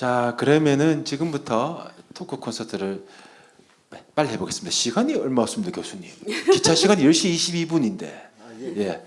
자, 그러면은 지금부터 토크 콘서트를 빨리 해보겠습니다. 시간이 얼마 없습니다, 교수님. 기차 시간이 10시 22분인데. 예.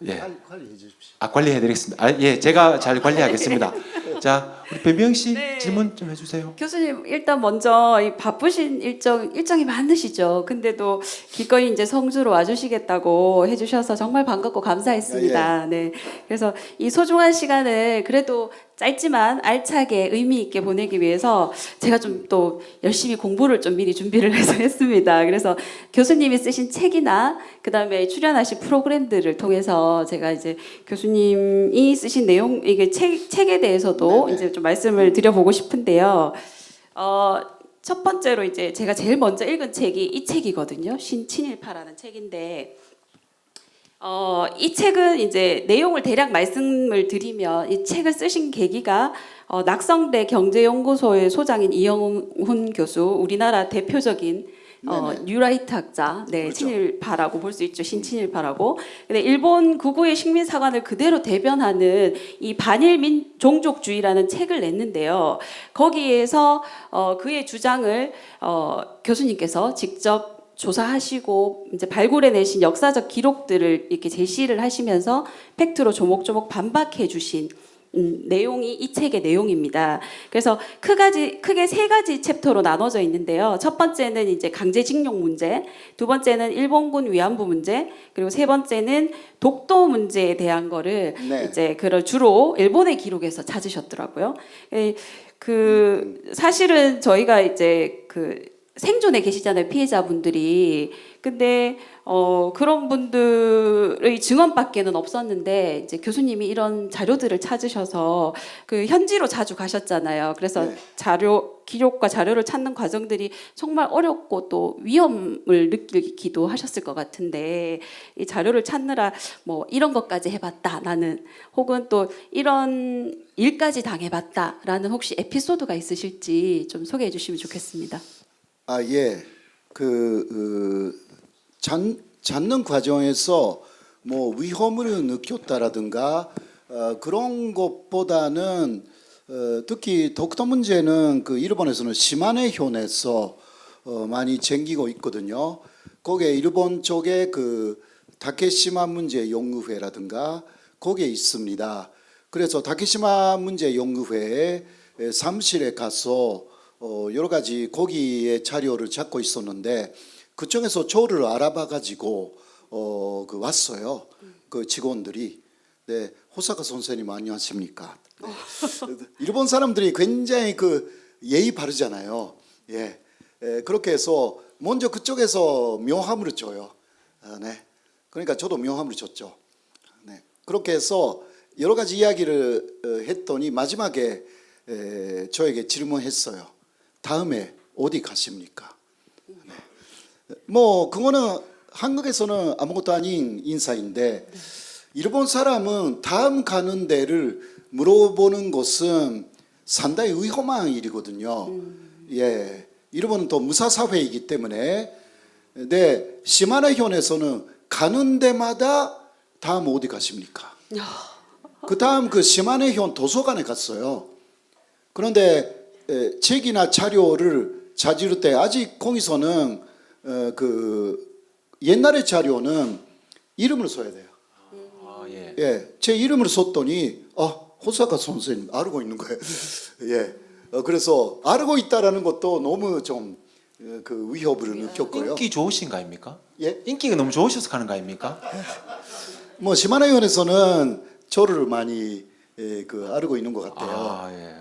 예. 관리해 주십시오. 관리해드리겠습니다. 예, 제가 잘 관리하겠습니다. 자, 우리 변비영 씨 네. 질문 좀 해주세요. 교수님 일단 먼저 이 바쁘신 일정이 많으시죠. 근데도 기꺼이 이제 성주로 와주시겠다고 해주셔서 정말 반갑고 감사했습니다. 네, 그래서 이 소중한 시간을 그래도 짧지만 알차게 의미 있게 보내기 위해서 제가 좀 또 열심히 공부를 좀 미리 준비를 해서 했습니다. 그래서 교수님이 쓰신 책이나 그다음에 출연하신 프로그램들을 통해서 제가 이제 교수님이 쓰신 내용 이게 책에 대해서도 네네. 이제 좀 말씀을 드려보고 싶은데요. 첫 번째로 이제 제가 제일 먼저 읽은 책이 이 책이거든요. 신친일파라는 책인데 이 책은 이제 내용을 대략 말씀을 드리면 이 책을 쓰신 계기가 낙성대 경제연구소의 소장인 이영훈 교수, 우리나라 대표적인 뉴라이트 학자, 네, 그렇죠. 친일파라고 볼 수 있죠. 신친일파라고. 근데 일본 극우의 식민사관을 그대로 대변하는 이 반일 종족주의라는 책을 냈는데요. 거기에서 그의 주장을 교수님께서 직접 조사하시고 이제 발굴해내신 역사적 기록들을 이렇게 제시를 하시면서 팩트로 조목조목 반박해 주신 내용이 이 책의 내용입니다. 그래서 크게 세 가지 챕터로 나눠져 있는데요. 첫 번째는 이제 강제징용 문제, 두 번째는 일본군 위안부 문제, 그리고 세 번째는 독도 문제에 대한 거를 네. 이제 그걸 주로 일본의 기록에서 찾으셨더라고요. 사실은 저희가 이제 생존에 계시잖아요, 피해자분들이. 근데 그런 분들의 증언밖에는 없었는데 이제 교수님이 이런 자료들을 찾으셔서 현지로 자주 가셨잖아요. 그래서 네. 기록과 자료를 찾는 과정들이 정말 어렵고 또 위험을 느끼기도 하셨을 것 같은데 이 자료를 찾느라 뭐 이런 것까지 해봤다 나는, 혹은 또 이런 일까지 당해봤다라는 혹시 에피소드가 있으실지 좀 소개해 주시면 좋겠습니다. 예. 찾는 과정에서 뭐 위험을 느꼈다라든가 그런 것보다는 특히 독도 문제는 일본에서는 시마네 현에서 많이 챙기고 있거든요. 거기에 일본 쪽에 다케시마 문제 연구회라든가 거기에 있습니다. 그래서 다케시마 문제 연구회에 사무실에 가서 여러 가지 거기에 자료를 찾고 있었는데 그쪽에서 저를 알아봐 가지고 왔어요. 그 직원들이. 네, 호사카 선생님 안녕하십니까? 네. 일본 사람들이 굉장히 예의 바르잖아요. 예. 그렇게 해서 먼저 그쪽에서 명함을 줘요. 네. 그러니까 저도 명함을 줬죠. 네. 그렇게 해서 여러 가지 이야기를 했더니 마지막에 저에게 질문했어요. 다음에 어디 가십니까? 네. 뭐 그거는 한국에서는 아무것도 아닌 인사인데 일본 사람은 다음 가는 데를 물어보는 것은 상당히 위험한 일이거든요. 예, 일본은 또 무사사회이기 때문에. 네, 시마네 현에서는 가는 데마다 다음 어디 가십니까? 그 다음 시마네 현 도서관에 갔어요. 그런데 책이나 자료를 찾을 때 아직 거기서는 옛날의 자료는 이름을 써야 돼요. 예. 예, 제 이름을 썼더니 호사카 선생님 알고 있는 거예요. 예, 그래서 알고 있다라는 것도 너무 좀 위협을 느꼈고요. 인기 좋으신 거 아닙니까? 예, 인기가 너무 좋으셔서 가는 거 아닙니까? 뭐 시마네 현에서는 저를 많이 알고 있는 것 같아요. 예.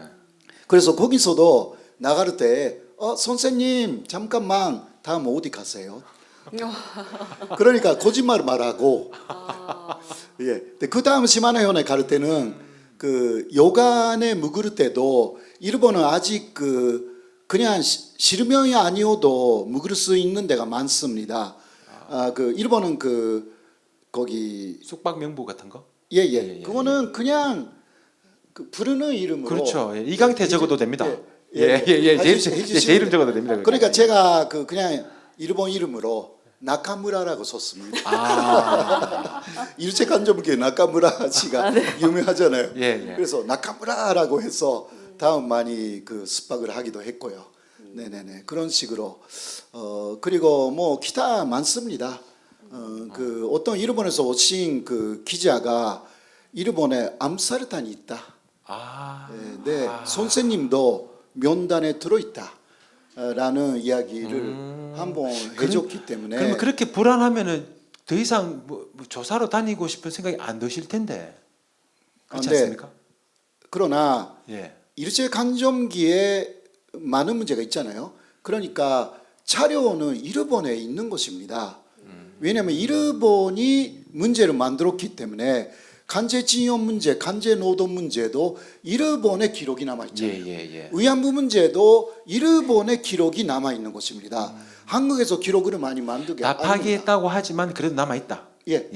그래서 거기서도 나갈 때 선생님 잠깐만 다음 어디 가세요? 그러니까 거짓말 말하고 예. 그 다음 시마네 현에 갈 때는 요간에 묵을 때도 일본은 아직 그냥 실명이 아니어도 묵을 수 있는 데가 많습니다. 일본은 거기 숙박 명부 같은 거? 예. 그거는 그냥 부르는 이름으로. 그렇죠. 예. 이강태 적어도 됩니다. 예. 제 이름 적어도 됩니다. 그러니까 제가 그냥 일본 이름으로 나카무라라고 썼습니다. 일제 간접기 나카무라 씨가 유명하잖아요. 예. 그래서 나카무라라고 해서 다음 많이 그 습박을 하기도 했고요. 네네네 그런 식으로 그리고 뭐 기타 많습니다. 그 어떤 일본에서 오신 그 기자가 일본에 암살탄이 있다. 네, 선생님도 명단에 들어있다라는 이야기를 한번 해줬기 때문에. 그러면 그렇게 불안하면은 더 이상 뭐 조사로 다니고 싶은 생각이 안 드실 텐데 그렇지 네. 않습니까? 그러나 예. 일제 강점기에 많은 문제가 있잖아요. 그러니까 차료는 일본에 있는 것입니다. 왜냐하면 일본이 문제를 만들었기 때문에 간제징용 문제, 간제노동 문제도 일본의 기록이 남아 있잖아요. 예. 위안부 문제도 일본의 기록이 남아 있는 것입니다. 한국에서 기록을 많이 만들게 다 아닙니다. 파기했다고 하지만 그래도 남아 있다. 예.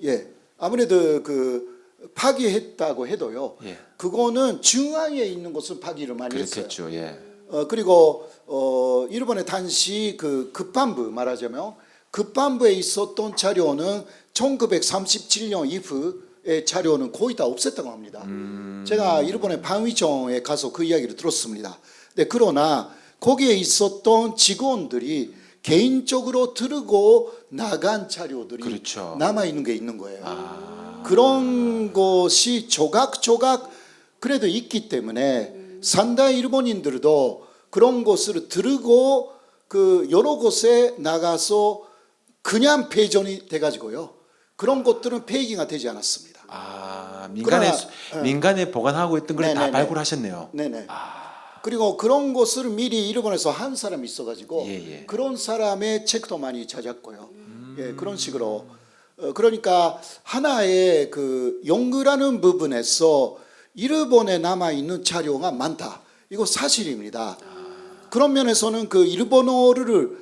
예. 아무래도 그 파기했다고 해도요. 예. 그거는 중앙에 있는 것은 파기를 많이 했어요. 그렇겠죠. 예. 그리고 일본의 당시 그 급반부 말하자면 급반부에 있었던 자료는 1937년 이후의 자료는 거의 다 없앴다고 합니다. 제가 일본의 방위청에 가서 그 이야기를 들었습니다. 네, 그러나 거기에 있었던 직원들이 개인적으로 들고 나간 자료들이 그렇죠. 남아 있는 게 있는 거예요. 그런 것이 조각조각 그래도 있기 때문에 산다이 일본인들도 그런 것을 들고 그 여러 곳에 나가서 그냥 폐전이 돼가지고요. 그런 것들은 폐기가 되지 않았습니다. 민간에 보관하고 있던 걸 다 네네네. 발굴하셨네요. 네네. 그리고 그런 것을 미리 일본에서 한 사람이 있어가지고 예. 그런 사람의 책도 많이 찾았고요. 예, 그런 식으로 그러니까 하나의 그 연구라는 부분에서 일본에 남아 있는 자료가 많다. 이거 사실입니다. 그런 면에서는 그 일본어를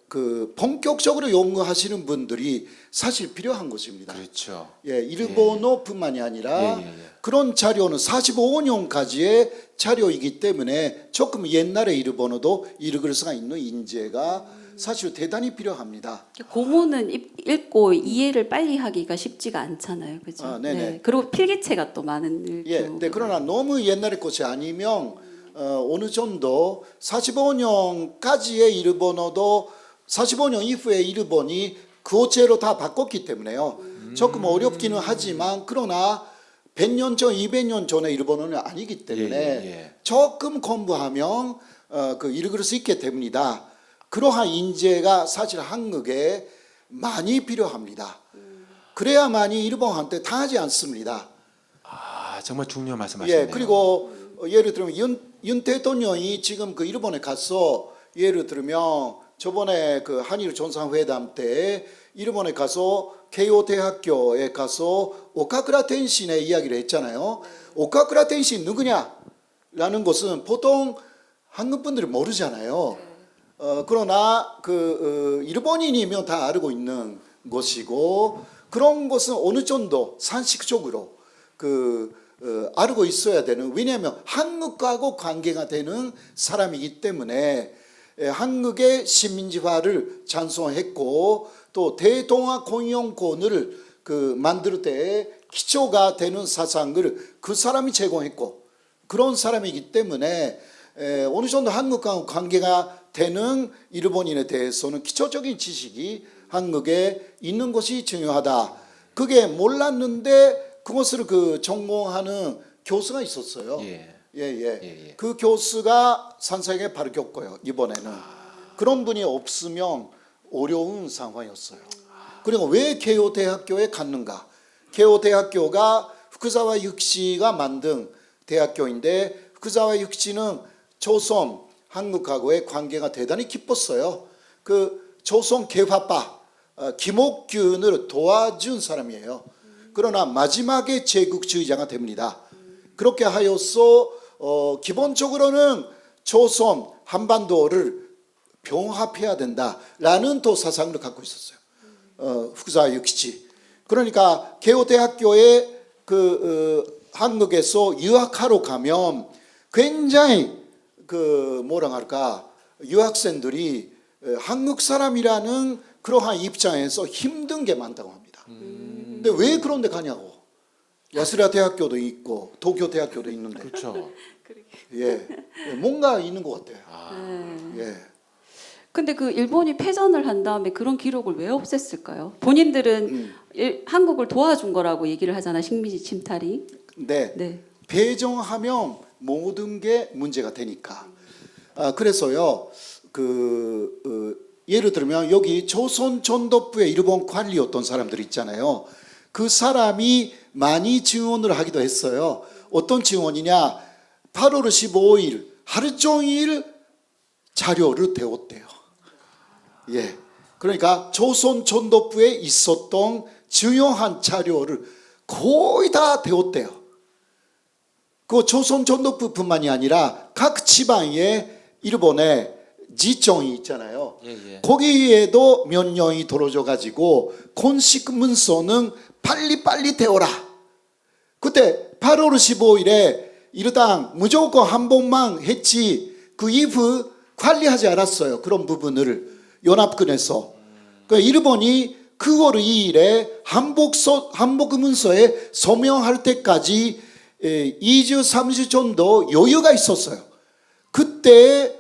그 본격적으로 연구하시는 분들이 사실 필요한 것입니다. 그렇죠. 예, 일본어뿐만이 아니라 예. 그런 자료는 45년까지의 자료이기 때문에 조금 옛날의 일본어도 읽을 수가 있는 인재가 사실 대단히 필요합니다. 고문은 읽고 이해를 빨리 하기가 쉽지가 않잖아요, 그죠? 네네. 네. 그리고 필기체가 또 많은 예, 경우가. 네, 그러나 너무 옛날의 것이 아니면 어느 정도 45년까지의 일본어도 45년 이후의 일본이 그어체로 다 바꿨기 때문에요. 조금 어렵기는 하지만 그러나 100년 전, 200년 전의 일본어는 아니기 때문에 예. 조금 공부하면 그 읽을 수 있게 됩니다. 그러한 인재가 사실 한국에 많이 필요합니다. 그래야만이 일본한테 당하지 않습니다. 정말 중요한 말씀하시네요. 예, 그리고 예를 들면 윤 대통령이 지금 그 일본에 가서 예를 들면 저번에 그 한일 정상회담 때 일본에 가서 케이오 대학교에 가서 오카쿠라 텐신의 이야기를 했잖아요. 오카쿠라 텐신 누구냐라는 것은 보통 한국 분들이 모르잖아요. 그러나 그 일본인이면 다 알고 있는 것이고 그런 것은 어느 정도 상식적으로 알고 있어야 되는, 왜냐하면 한국하고 관계가 되는 사람이기 때문에 한국의 시민지화를 찬성했고 또 대동아 공영권을 만들 때 기초가 되는 사상을 그 사람이 제공했고 그런 사람이기 때문에 어느 정도 한국과 관계가 되는 일본인에 대해서는 기초적인 지식이 한국에 있는 것이 중요하다. 그게 몰랐는데 그것을 전공하는 교수가 있었어요. 예. 그 교수가 산사에게 바뀌었고요. 이번에는 그런 분이 없으면 어려운 상황이었어요. 그리고 왜 케이오 대학교에 갔는가? 케이오 대학교가 후쿠자와 육시가 만든 대학교인데 후쿠자와 육시는 조선 한국하고의 관계가 대단히 깊었어요. 그 조선 개화파 김옥균을 도와준 사람이에요. 그러나 마지막에 제국주의자가 됩니다. 그렇게 하여서 기본적으로는 조선 한반도를 병합해야 된다라는 또 사상을 갖고 있었어요. 후쿠자와 육시. 그러니까 케이오 대학교에 한국에서 유학하러 가면 굉장히 뭐라 할까 유학생들이 한국 사람이라는 그러한 입장에서 힘든 게 많다고 합니다. 근데 왜 그런 데 가냐고. 야스라 대학교도 있고 도쿄 대학교도 있는데 그렇죠. 예, 뭔가 있는 것 같아요. 네. 예. 근데 그 일본이 패전을 한 다음에 그런 기록을 왜 없앴을까요? 본인들은 한국을 도와준 거라고 얘기를 하잖아, 식민지 침탈이. 네. 네. 배정하면 모든 게 문제가 되니까. 그래서요, 예를 들면 여기 조선 전도부의 일본 관리였던 사람들 있잖아요. 그 사람이 많이 증언을 하기도 했어요. 어떤 증언이냐? 8월 15일 하루 종일 자료를 배웠대요. 예. 그러니까 조선 전도부에 있었던 중요한 자료를 거의 다 배웠대요. 그 조선 전도부뿐만이 아니라 각 지방에 일본의 지청이 있잖아요. 예. 거기에도 명령이 들어져 가지고 공식 문서는 빨리빨리 태워라. 그때 8월 15일에 일당 무조건 한 번만 했지 그 이후 관리하지 않았어요. 그런 부분을 연합군에서. 그러니까 일본이 9월 2일에 한복 문서에 서명할 때까지 2주 3주 정도 여유가 있었어요. 그때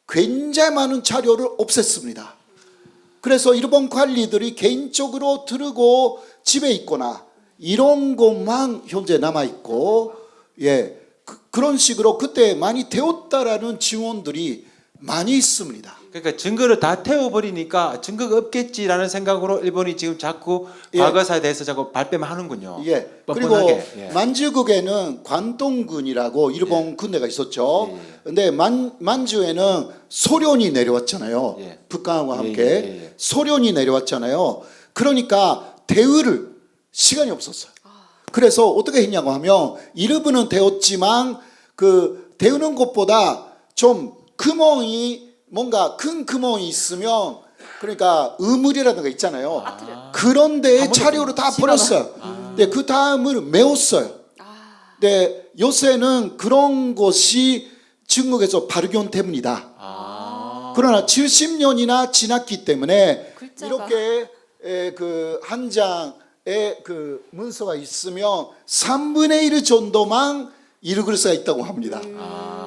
굉장히 많은 자료를 없앴습니다. 그래서 일본 관리들이 개인적으로 들고 집에 있거나 이런 것만 현재 남아있고, 예, 그런 식으로 그때 많이 되었다라는 증언들이 많이 있습니다. 그러니까 증거를 다 태워버리니까 증거가 없겠지라는 생각으로 일본이 지금 자꾸 예. 과거사에 대해서 자꾸 발뺌을 하는군요. 예. 그리고 뻔뻔하게. 예. 만주국에는 관동군이라고 일본 군대가 있었죠. 근데 만주에는 소련이 내려왔잖아요. 예. 북한과 함께 예. 소련이 내려왔잖아요. 그러니까 대우를 시간이 없었어요. 그래서 어떻게 했냐고 하면 일부는 되었지만 그 데우는 것보다 좀 구멍이 뭔가 큰 구멍이 있으면 그러니까 우물이라든가 있잖아요. 그런 데에 자료를 다 버렸어요. 근데 그 다음을 메웠어요. 근데 요새는 그런 것이 중국에서 발견됩니다. 그러나 70년이나 지났기 때문에 글자가. 이렇게 그 한 장의 그 문서가 있으면 3분의 1 정도만 읽을 수가 있다고 합니다.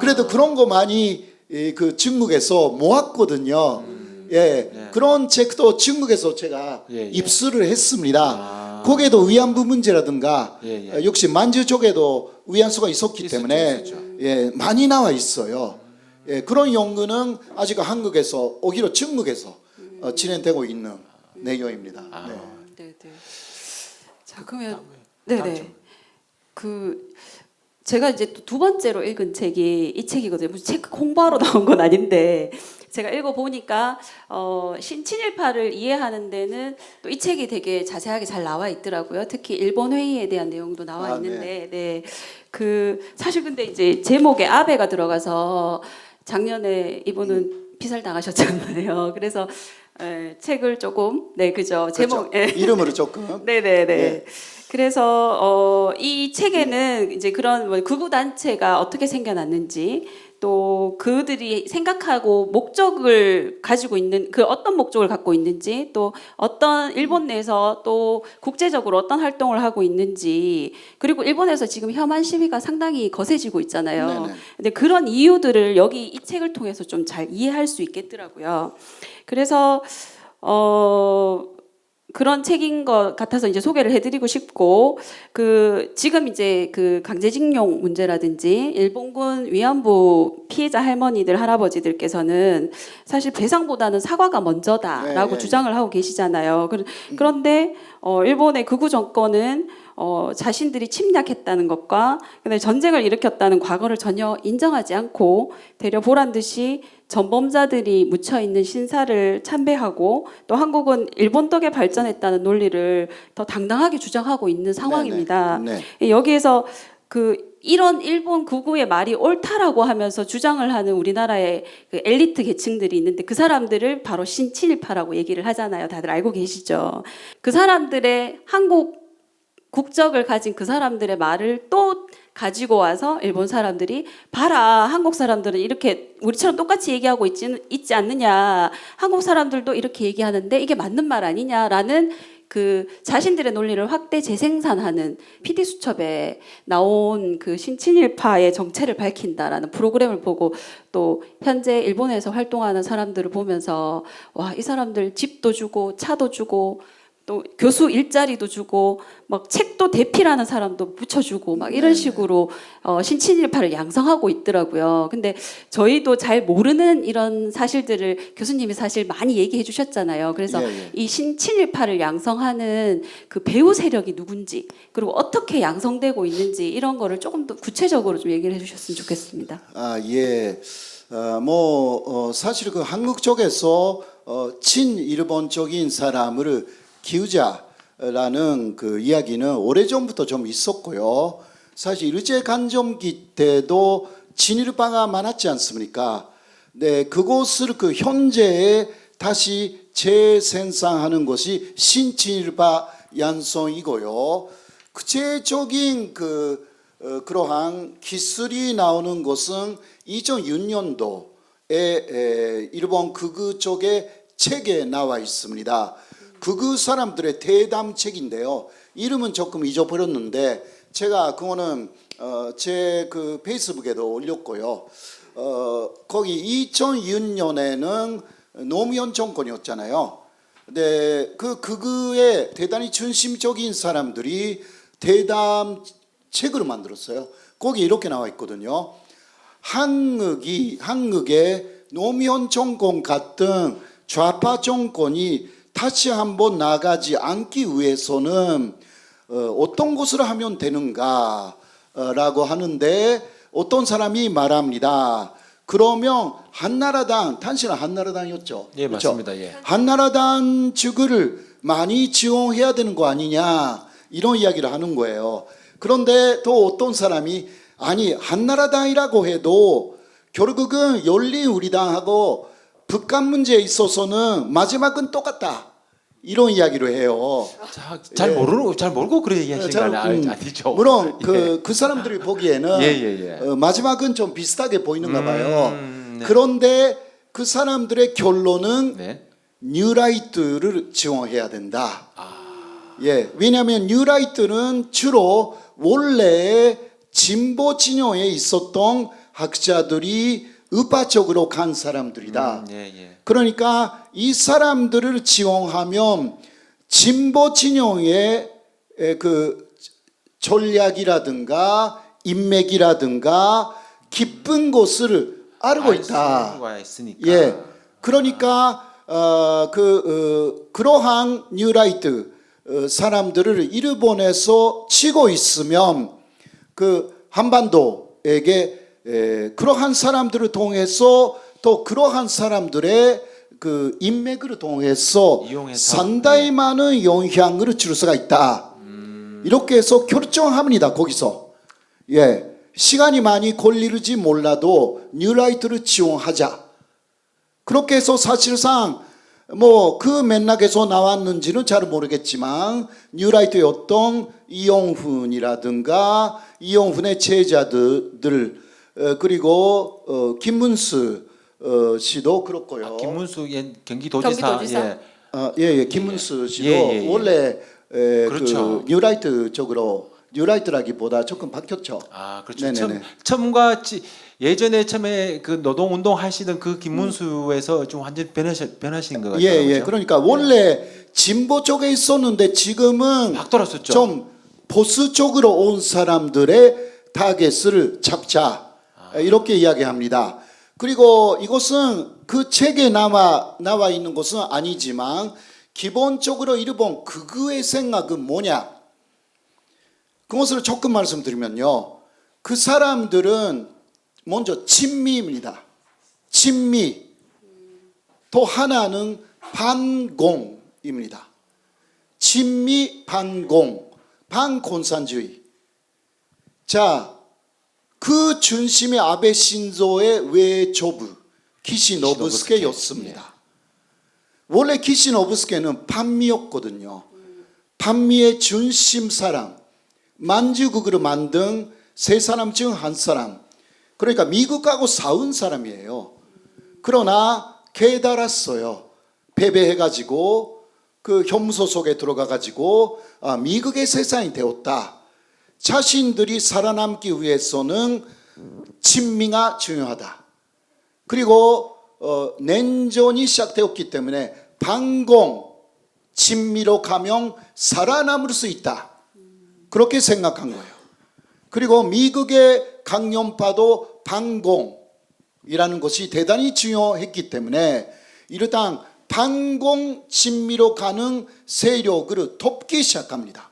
그래도 그런 거 많이 그 중국에서 모았거든요. 예, 그런 책도 중국에서 제가 입수를 했습니다. 거기에도 위안부 문제라든가 역시 만주 쪽에도 위안수가 있었기 때문에 예, 많이 나와 있어요. 예, 그런 연구는 아직 한국에서 오히려 중국에서 진행되고 있는 내용입니다. 네. 네. 자, 그러면 네네. 그 제가 이제 또 두 번째로 읽은 책이 이 책이거든요. 무슨 책 홍보하러 나온 건 아닌데 제가 읽어 보니까 신친일파를 이해하는 데는 또 이 책이 되게 자세하게 잘 나와 있더라고요. 특히 일본 회의에 대한 내용도 나와 있는데, 네. 그 사실 근데 이제 제목에 아베가 들어가서 작년에 이분은 피살 당하셨잖아요. 그래서 책을 조금 그죠. 제목 그렇죠. 이름으로 조금 네네네. 예. 그래서 이 책에는 이제 그런 뭐 극우 단체가 어떻게 생겨났는지 또 그들이 생각하고 목적을 가지고 있는 그 어떤 목적을 갖고 있는지 또 어떤 일본 내에서 또 국제적으로 어떤 활동을 하고 있는지 그리고 일본에서 지금 혐한 시위가 상당히 거세지고 있잖아요. 네네. 근데 그런 이유들을 여기 이 책을 통해서 좀 잘 이해할 수 있겠더라고요. 그래서 그런 책인 것 같아서 이제 소개를 해드리고 싶고 그 지금 이제 그 강제징용 문제라든지 일본군 위안부 피해자 할머니들 할아버지들께서는 사실 배상보다는 사과가 먼저다라고 주장을 하고 계시잖아요. 그런데 일본의 극우 정권은 자신들이 침략했다는 것과 근데 전쟁을 일으켰다는 과거를 전혀 인정하지 않고 되려 보란 듯이 전범자들이 묻혀 있는 신사를 참배하고 또 한국은 일본 덕에 발전했다는 논리를 더 당당하게 주장하고 있는 상황입니다. 네네. 여기에서 이런 일본 극우의 말이 옳다라고 하면서 주장을 하는 우리나라의 그 엘리트 계층들이 있는데 그 사람들을 바로 신친일파라고 얘기를 하잖아요. 다들 알고 계시죠? 그 사람들의 한국 국적을 가진 그 사람들의 말을 또 가지고 와서 일본 사람들이 봐라 한국 사람들은 이렇게 우리처럼 똑같이 얘기하고 있지 않느냐 한국 사람들도 이렇게 얘기하는데 이게 맞는 말 아니냐라는 그 자신들의 논리를 확대 재생산하는 PD 수첩에 나온 그 신친일파의 정체를 밝힌다라는 프로그램을 보고 또 현재 일본에서 활동하는 사람들을 보면서 와, 이 사람들 집도 주고 차도 주고 또 교수 일자리도 주고 막 책도 대필하는 사람도 붙여주고 막 이런 식으로 신친일파를 양성하고 있더라고요. 근데 저희도 잘 모르는 이런 사실들을 교수님이 사실 많이 얘기해 주셨잖아요. 그래서 이 신친일파를 양성하는 그 배후 세력이 누군지 그리고 어떻게 양성되고 있는지 이런 거를 조금 더 구체적으로 좀 얘기를 해주셨으면 좋겠습니다. 예. 사실 그 한국 쪽에서 친일본적인 사람을 키우자라는 그 이야기는 오래전부터 좀 있었고요. 사실 일제간점기 때도 친일파가 많았지 않습니까? 네, 그것을 그 현재에 다시 재생산하는 것이 신친일파 양성이고요. 구체적인 그러한 기술이 나오는 것은 2006년도에 일본 극우 쪽의 책에 나와 있습니다. 극우 사람들의 대담책인데요. 이름은 조금 잊어버렸는데 제가 그거는 제 그 페이스북에도 올렸고요. 거기 2006년에는 노무현 정권이었잖아요. 근데 그 극우의 대단히 중심적인 사람들이 대담 책을 만들었어요. 거기 이렇게 나와 있거든요. 한국의 노무현 정권 같은 좌파 정권이 다시 한번 나가지 않기 위해서는 어떤 것을 하면 되는가라고 하는데 어떤 사람이 말합니다. 그러면 한나라당, 당신은 한나라당이었죠? 예, 그렇죠? 맞습니다. 예. 한나라당 측을 많이 지원해야 되는 거 아니냐 이런 이야기를 하는 거예요. 그런데 또 어떤 사람이 아니 한나라당이라고 해도 결국은 열린우리당하고 북한 문제에 있어서는 마지막은 똑같다 이런 이야기를 해요. 잘 모르고 그런 얘기하시는 거 아니죠? 물론 그 사람들이 보기에는 마지막은 좀 비슷하게 보이는가 봐요. 네. 그런데 그 사람들의 결론은 네. 뉴라이트를 지원해야 된다. 예, 왜냐하면 뉴라이트는 주로 원래 진보 진영에 있었던 학자들이 우파적으로 간 사람들이다. 그러니까 이 사람들을 지원하면 진보 진영의 그 전략이라든가 인맥이라든가 깊은 것을 알고 있다. 예, 그러니까 그러한 뉴라이트 사람들을 일본에서 치고 있으면 그 한반도에게 그러한 사람들을 통해서 또 그러한 사람들의 그 인맥을 통해서 상당히 많은 영향을 줄 수가 있다. 이렇게 해서 결정합니다. 거기서 예, 시간이 많이 걸릴지 몰라도 뉴라이트를 지원하자. 그렇게 해서 사실상 뭐 그 맥락에서 나왔는지는 잘 모르겠지만 뉴라이트의 어떤 이용훈이라든가 이용훈의 제자들 그리고 김문수 씨도 그렇고요. 김문수 경기도지사. 김문수 씨도 원래 그렇죠. 그 뉴라이트 쪽으로 뉴라이트라기보다 조금 바뀌었죠. 그렇죠. 처음과 예전에 처음에 그 노동운동 하시던 그 김문수에서 좀 완전 변하신 것 같아요. 그렇죠? 그러니까 원래 진보 쪽에 있었는데 지금은 확 돌았었죠. 좀 보수 쪽으로 온 사람들의 타겟을 잡자. 이렇게 이야기합니다. 그리고 이것은 그 책에 나와 있는 것은 아니지만 기본적으로 일본 극우의 생각은 뭐냐? 그것을 조금 말씀드리면요. 그 사람들은 먼저 친미입니다. 친미. 또 하나는 반공입니다. 친미 반공. 반공산주의. 자, 그 중심이 아베 신조의 외조부 키시노부스케였습니다. 원래 키시노부스케는 반미였거든요. 반미의 중심 사람, 만주국으로 만든 세 사람 중 한 사람. 그러니까 미국하고 싸운 사람이에요. 그러나 깨달았어요. 패배해가지고 그 형무소 속에 들어가 가지고 미국의 세상이 되었다. 자신들이 살아남기 위해서는 친미가 중요하다. 그리고 냉전이 시작되었기 때문에 반공, 친미로 가면 살아남을 수 있다. 그렇게 생각한 거예요. 그리고 미국의 강연파도 반공이라는 것이 대단히 중요했기 때문에 일단 반공 친미로 가는 세력을 돕기 시작합니다.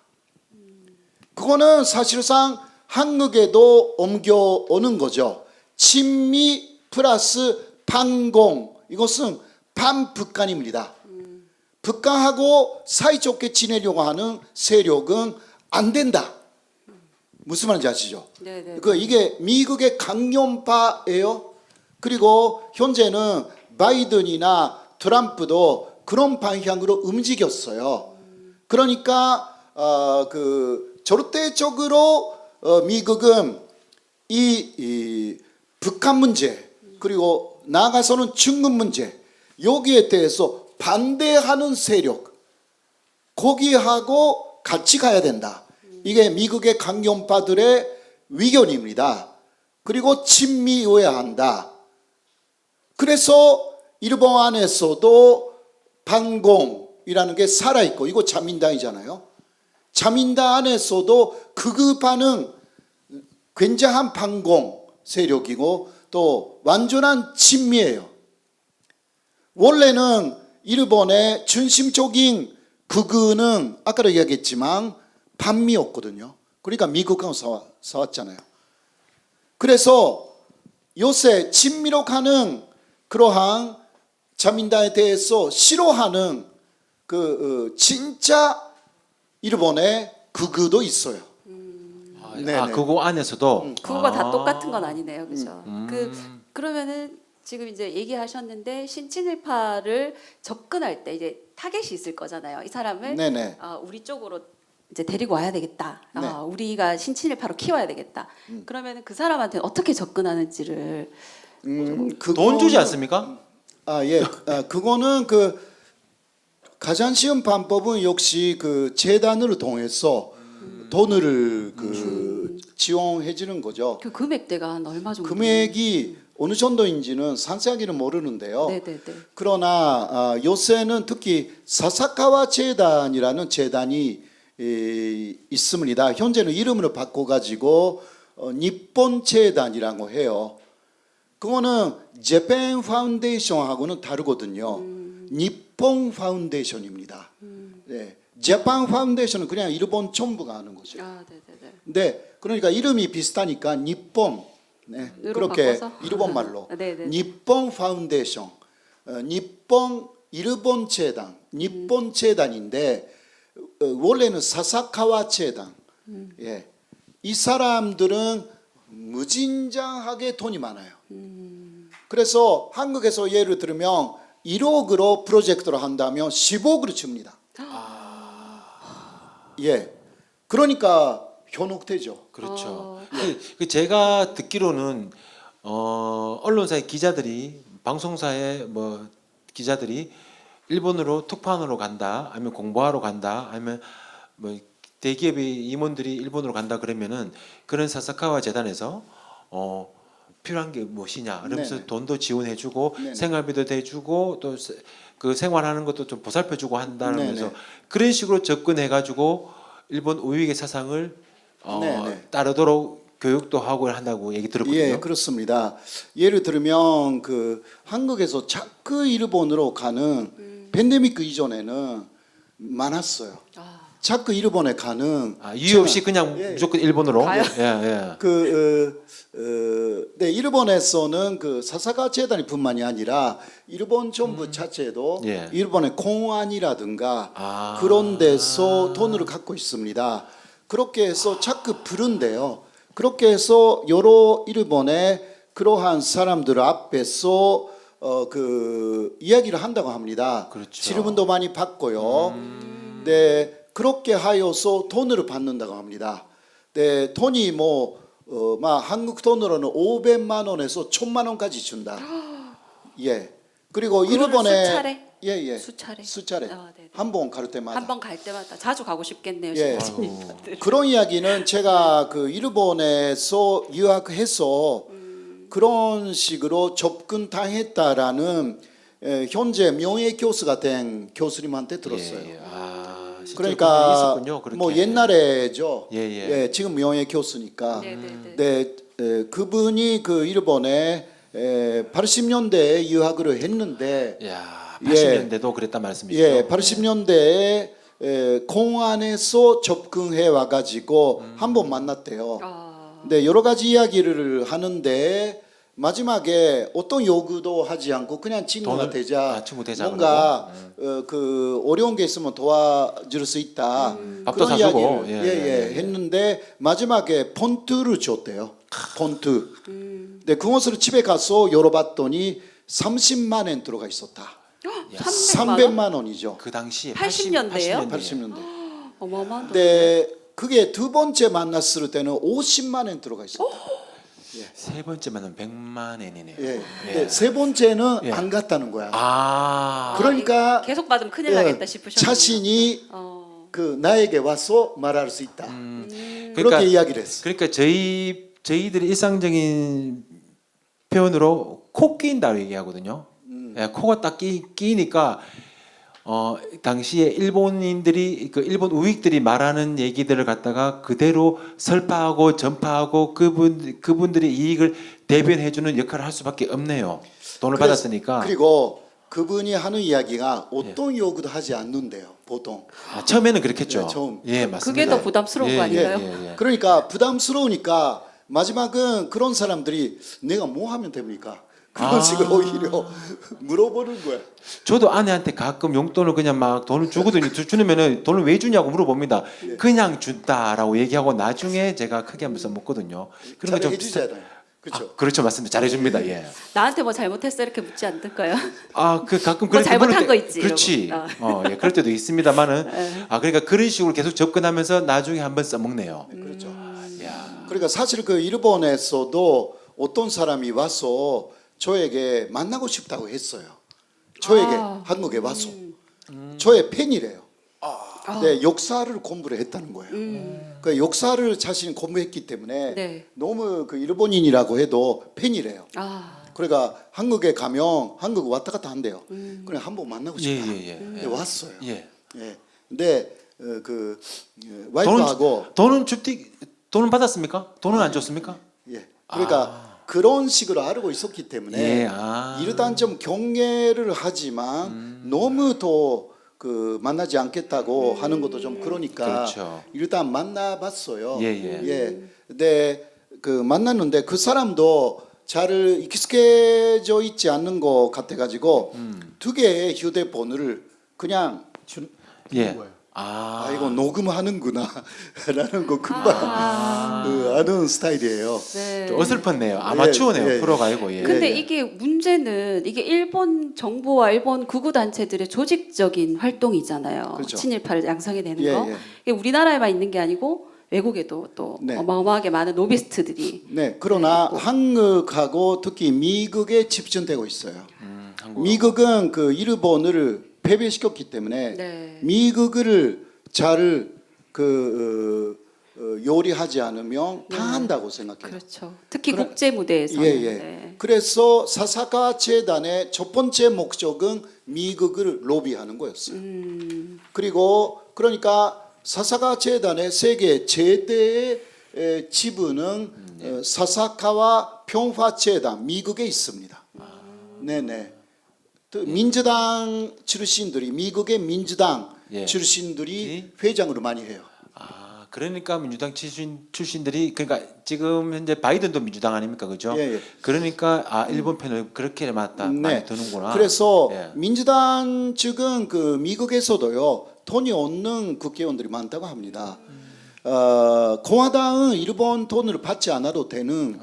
그거는 사실상 한국에도 옮겨오는 거죠. 친미 플러스 반공, 이것은 반북한입니다. 북한하고 사이좋게 지내려고 하는 세력은 안 된다. 무슨 말인지 아시죠? 네네. 이게 미국의 강연파예요. 그리고 현재는 바이든이나 트럼프도 그런 방향으로 움직였어요. 그러니까 절대적으로 미국은 이 북한 문제, 그리고 나아가서는 중국 문제, 여기에 대해서 반대하는 세력, 거기하고 같이 가야 된다. 이게 미국의 강경파들의 위견입니다. 그리고 친미해야 한다. 그래서 일본 안에서도 반공이라는 게 살아있고, 이거 자민당이잖아요. 자민당 안에서도 극우파는 굉장한 반공 세력이고 또 완전한 친미예요. 원래는 일본의 중심적인 극우는 아까도 이야기했지만 반미였거든요. 그러니까 미국하고 싸웠잖아요. 그래서 요새 친미로 가는 그러한 자민당에 대해서 싫어하는 진짜 일본의 극우도 있어요. 네네. 그거 안에서도 그거가 다 똑같은 건 아니네요, 그렇죠? 그러면은 지금 이제 얘기하셨는데 신친일파를 접근할 때 이제 타겟이 있을 거잖아요. 이 사람을 네네. 우리 쪽으로 이제 데리고 와야 되겠다. 네. 우리가 신친일파로 키워야 되겠다. 그러면은 그 사람한테 어떻게 접근하는지를 돈 주지 않습니까? 예. 그거는 가장 쉬운 방법은 역시 재단을 통해서 돈을 지원해 주는 거죠. 그 금액대가 한 얼마 정도? 금액이 어느 정도인지는 상세하게는 모르는데요. 네네네. 그러나 요새는 특히 사사카와 재단이라는 재단이 있습니다. 현재는 이름을 바꿔가지고 니폰 재단이라고 해요. 그거는 재팬 파운데이션하고는 다르거든요. 니폰 파운데이션입니다. 네. 재팬 파운데이션은 그냥 일본 정부가 하는 거죠. 네네네. 네, 그러니까 이름이 비슷하니까 니폰, 네, 으로 그렇게 바꿔서? 일본 말로 네네. 니폰 파운데이션, 니폰 일본 재단, 니폰 재단인데 원래는 사사카와 재단. 예, 이 사람들은 무진장하게 돈이 많아요. 그래서 한국에서 예를 들면 1억으로 프로젝트를 한다면 10억으로 줍니다. 예, 그러니까 현혹되죠. 그렇죠. 제가 듣기로는 언론사의 기자들이, 방송사의 기자들이 일본으로 특파원으로 간다, 아니면 공부하러 간다, 아니면 대기업의 임원들이 일본으로 간다 그러면은 그런 사사카와 재단에서 필요한 게 무엇이냐, 그러면서 네네. 돈도 지원해주고 네네. 생활비도 대주고 또 그 생활하는 것도 좀 보살펴주고 한다면서 네네. 그런 식으로 접근해가지고 일본 우익의 사상을 네네. 따르도록 교육도 하고 한다고 얘기 들었거든요. 예, 그렇습니다. 예를 들면 한국에서 자꾸 일본으로 가는 팬데믹 이전에는 많았어요. 자꾸 일본에 가는 이유 없이 그냥 예. 무조건 일본으로. 가요? 예. 네, 일본에서는 사사카 재단뿐만이 아니라 일본 정부 자체도 예. 일본의 공안이라든가 그런 데서 돈을 갖고 있습니다. 그렇게 해서 자꾸 부른대요. 그렇게 해서 여러 일본의 그러한 사람들 앞에서 이야기를 한다고 합니다. 그렇죠. 질문도 많이 받고요. 네, 그렇게 하여서 돈을 받는다고 합니다. 네, 돈이 한국 돈으로는 500만 원에서 1,000만 원까지 준다. 예. 그리고 그거를 일본의 수차례? 예. 수차례. 수차례. 네네. 한 번 갈 때마다. 한 번 갈 때마다 자주 가고 싶겠네요. 예. 신부님들. 그런 이야기는 제가 그 일본에서 유학해서 그런 식으로 접근당했다라는 현재 명예교수가 된 교수님한테 들었어요. 예, 예. 아, 실제로 그분이 그러니까 있었군요. 그렇게. 뭐 옛날에죠. 예, 예. 지금 명예교수니까. 네네네. 네, 그분이 그 일본에 80년대에 유학을 했는데 야, 예. 80년대도 그랬단 말씀이시죠? 예, 80년대에 공안에서 접근해 와가지고 한 번 만났대요. 근데 여러 가지 이야기를 하는데 마지막에 어떤 요구도 하지 않고 그냥 친구가 되자. 친구 되자 뭔가 그 어려운 게 있으면 도와줄 수 있다. 밥도 그런 사주고. 이야기를 했는데 마지막에 폰트를 줬대요. 폰트. 근데 그것을 집에 가서 열어봤더니 30만 엔 들어가 있었다. 300만 원이죠. 그 당시에 80년대예요? 80년대. 어마어마한 돈. 근데 그게 두 번째 만났을 때는 50만 엔 들어가 있었다. 세 번째 만은 100만 엔이네요. 예. 근데 세 번째는 예. 안 갔다는 거야. 아. 그러니까 계속 받으면 큰일 예, 나겠다 싶으셨는데. 자신이 그 나에게 와서 말할 수 있다. 그러니까, 그렇게 이야기를 했어. 그러니까 저희들이 일상적인 표현으로 코 끼인다고 얘기하거든요. 예, 코가 딱 끼니까 당시에 일본인들이 그 일본 우익들이 말하는 얘기들을 갖다가 그대로 설파하고 전파하고 그분들의 이익을 대변해주는 역할을 할 수밖에 없네요. 돈을 받았으니까. 그리고 그분이 하는 이야기가 어떤 요구도 하지 않는데요. 보통. 처음에는 그렇겠죠. 네, 처음. 예, 맞습니다. 그게 더 부담스러운 거 아닌가요? 예. 그러니까 부담스러우니까 마지막은 그런 사람들이 내가 뭐 하면 됩니까? 그런 식으로 오히려 물어보는 거야. 저도 아내한테 가끔 용돈을 그냥 막 돈을 주거든요. 주면은 돈을 왜 주냐고 물어봅니다. 그냥 준다라고 얘기하고 나중에 제가 크게 한번 써먹거든요. 그런 거좀 해주잖아요. 그렇죠. 그렇죠, 맞습니다. 잘해줍니다. 예. 나한테 뭐 잘못했어 이렇게 묻지 않을까요? 그 가끔 뭐 그렇게 잘못한 물을 거 있지, 그렇지. 이러고. 예, 그럴 때도 있습니다만은 네. 그러니까 그런 식으로 계속 접근하면서 나중에 한번 써먹네요. 그렇죠. 야, 그러니까 사실 그 일본에서도 어떤 사람이 와서 저에게 만나고 싶다고 했어요. 저에게 한국에 와서 저의 팬이래요. 네, 역사를 공부를 했다는 거예요. 그 역사를 자신이 공부했기 때문에 네. 너무 그 일본인이라고 해도 팬이래요. 그러니까 한국에 가면 한국 왔다 갔다 한대요. 그래 한번 만나고 싶다. 네, 왔어요. 예. 예. 근데 와이프하고 돈은 받았습니까? 돈은 안 줬습니까? 예. 그러니까 그런 식으로 알고 있었기 때문에 예. 일단 좀 경계를 하지만 너무 더 그 만나지 않겠다고 하는 것도 좀 그러니까 그렇죠. 일단 만나봤어요. 예. 근데 그 만났는데 그 사람도 잘 익숙해져 있지 않는 것 같아가지고 두 개의 휴대폰을 그냥 주는 거예요. 이거 녹음하는구나라는 거 금방 아는 스타일이에요. 네. 어설펐네요. 아마추어네요. 예. 프로가 아니고. 예. 근데 이게 문제는 이게 일본 정부와 일본 극우 단체들의 조직적인 활동이잖아요. 그렇죠. 친일파를 양성해내는 예, 거. 예. 이게 우리나라에만 있는 게 아니고 외국에도 또 네. 어마어마하게 많은 로비스트들이. 네, 그러나 한국하고 특히 미국에 집중되고 있어요. 한국. 미국은 그 일본을 패배시켰기 때문에 네. 미국을 잘 요리하지 않으면 당한다고 생각해요. 그렇죠. 특히 국제 무대에서. 예. 네. 그래서 사사카 재단의 첫 번째 목적은 미국을 로비하는 거였어요. 그리고 그러니까 사사카 재단의 세계 최대의 지분은 사사카와 평화 재단 미국에 있습니다. 네네. 민주당 출신들이 미국의 민주당 출신들이 회장으로 많이 해요. 그러니까 민주당 출신들이 그러니까 지금 현재 바이든도 민주당 아닙니까, 그죠? 예. 그러니까 일본 편을 그렇게 많이 드는구나. 그래서 예. 민주당 측은 그 미국에서도요 돈이 없는 국회의원들이 많다고 합니다. 공화당은 일본 돈을 받지 않아도 되는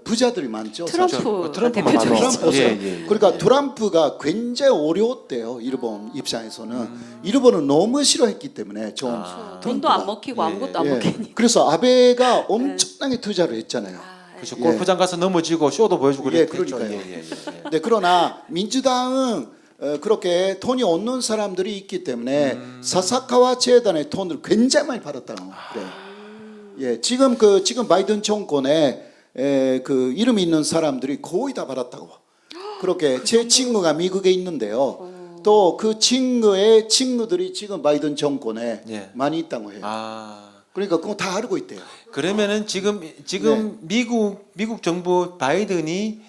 부자들이 많죠. 트럼프 트럼프만 대표적이죠. 봐도. 트럼프. 예. 그러니까 트럼프가 굉장히 어려웠대요. 일본 입장에서는 일본은 너무 싫어했기 때문에 좀 돈도 안 먹히고 아무것도 안 먹히니. 그래서 아베가 엄청나게 투자를 했잖아요. 그렇죠. 골프장 가서 넘어지고 쇼도 보여주고 예, 그랬죠. 그러니까요. 예. 네, 그러나 민주당은 그렇게 돈이 없는 사람들이 있기 때문에 사사카와 재단의 돈을 굉장히 많이 받았다는 거예요. 그래. 예, 지금 바이든 정권에 그 이름 있는 사람들이 거의 다 받았다고. 그렇게 제 친구가 미국에 있는데요. 또 그 친구의 친구들이 지금 바이든 정권에 예. 많이 있다고 해요. 아. 그러니까 그거 다 알고 있대요. 그러면은 지금 미국 정부 바이든이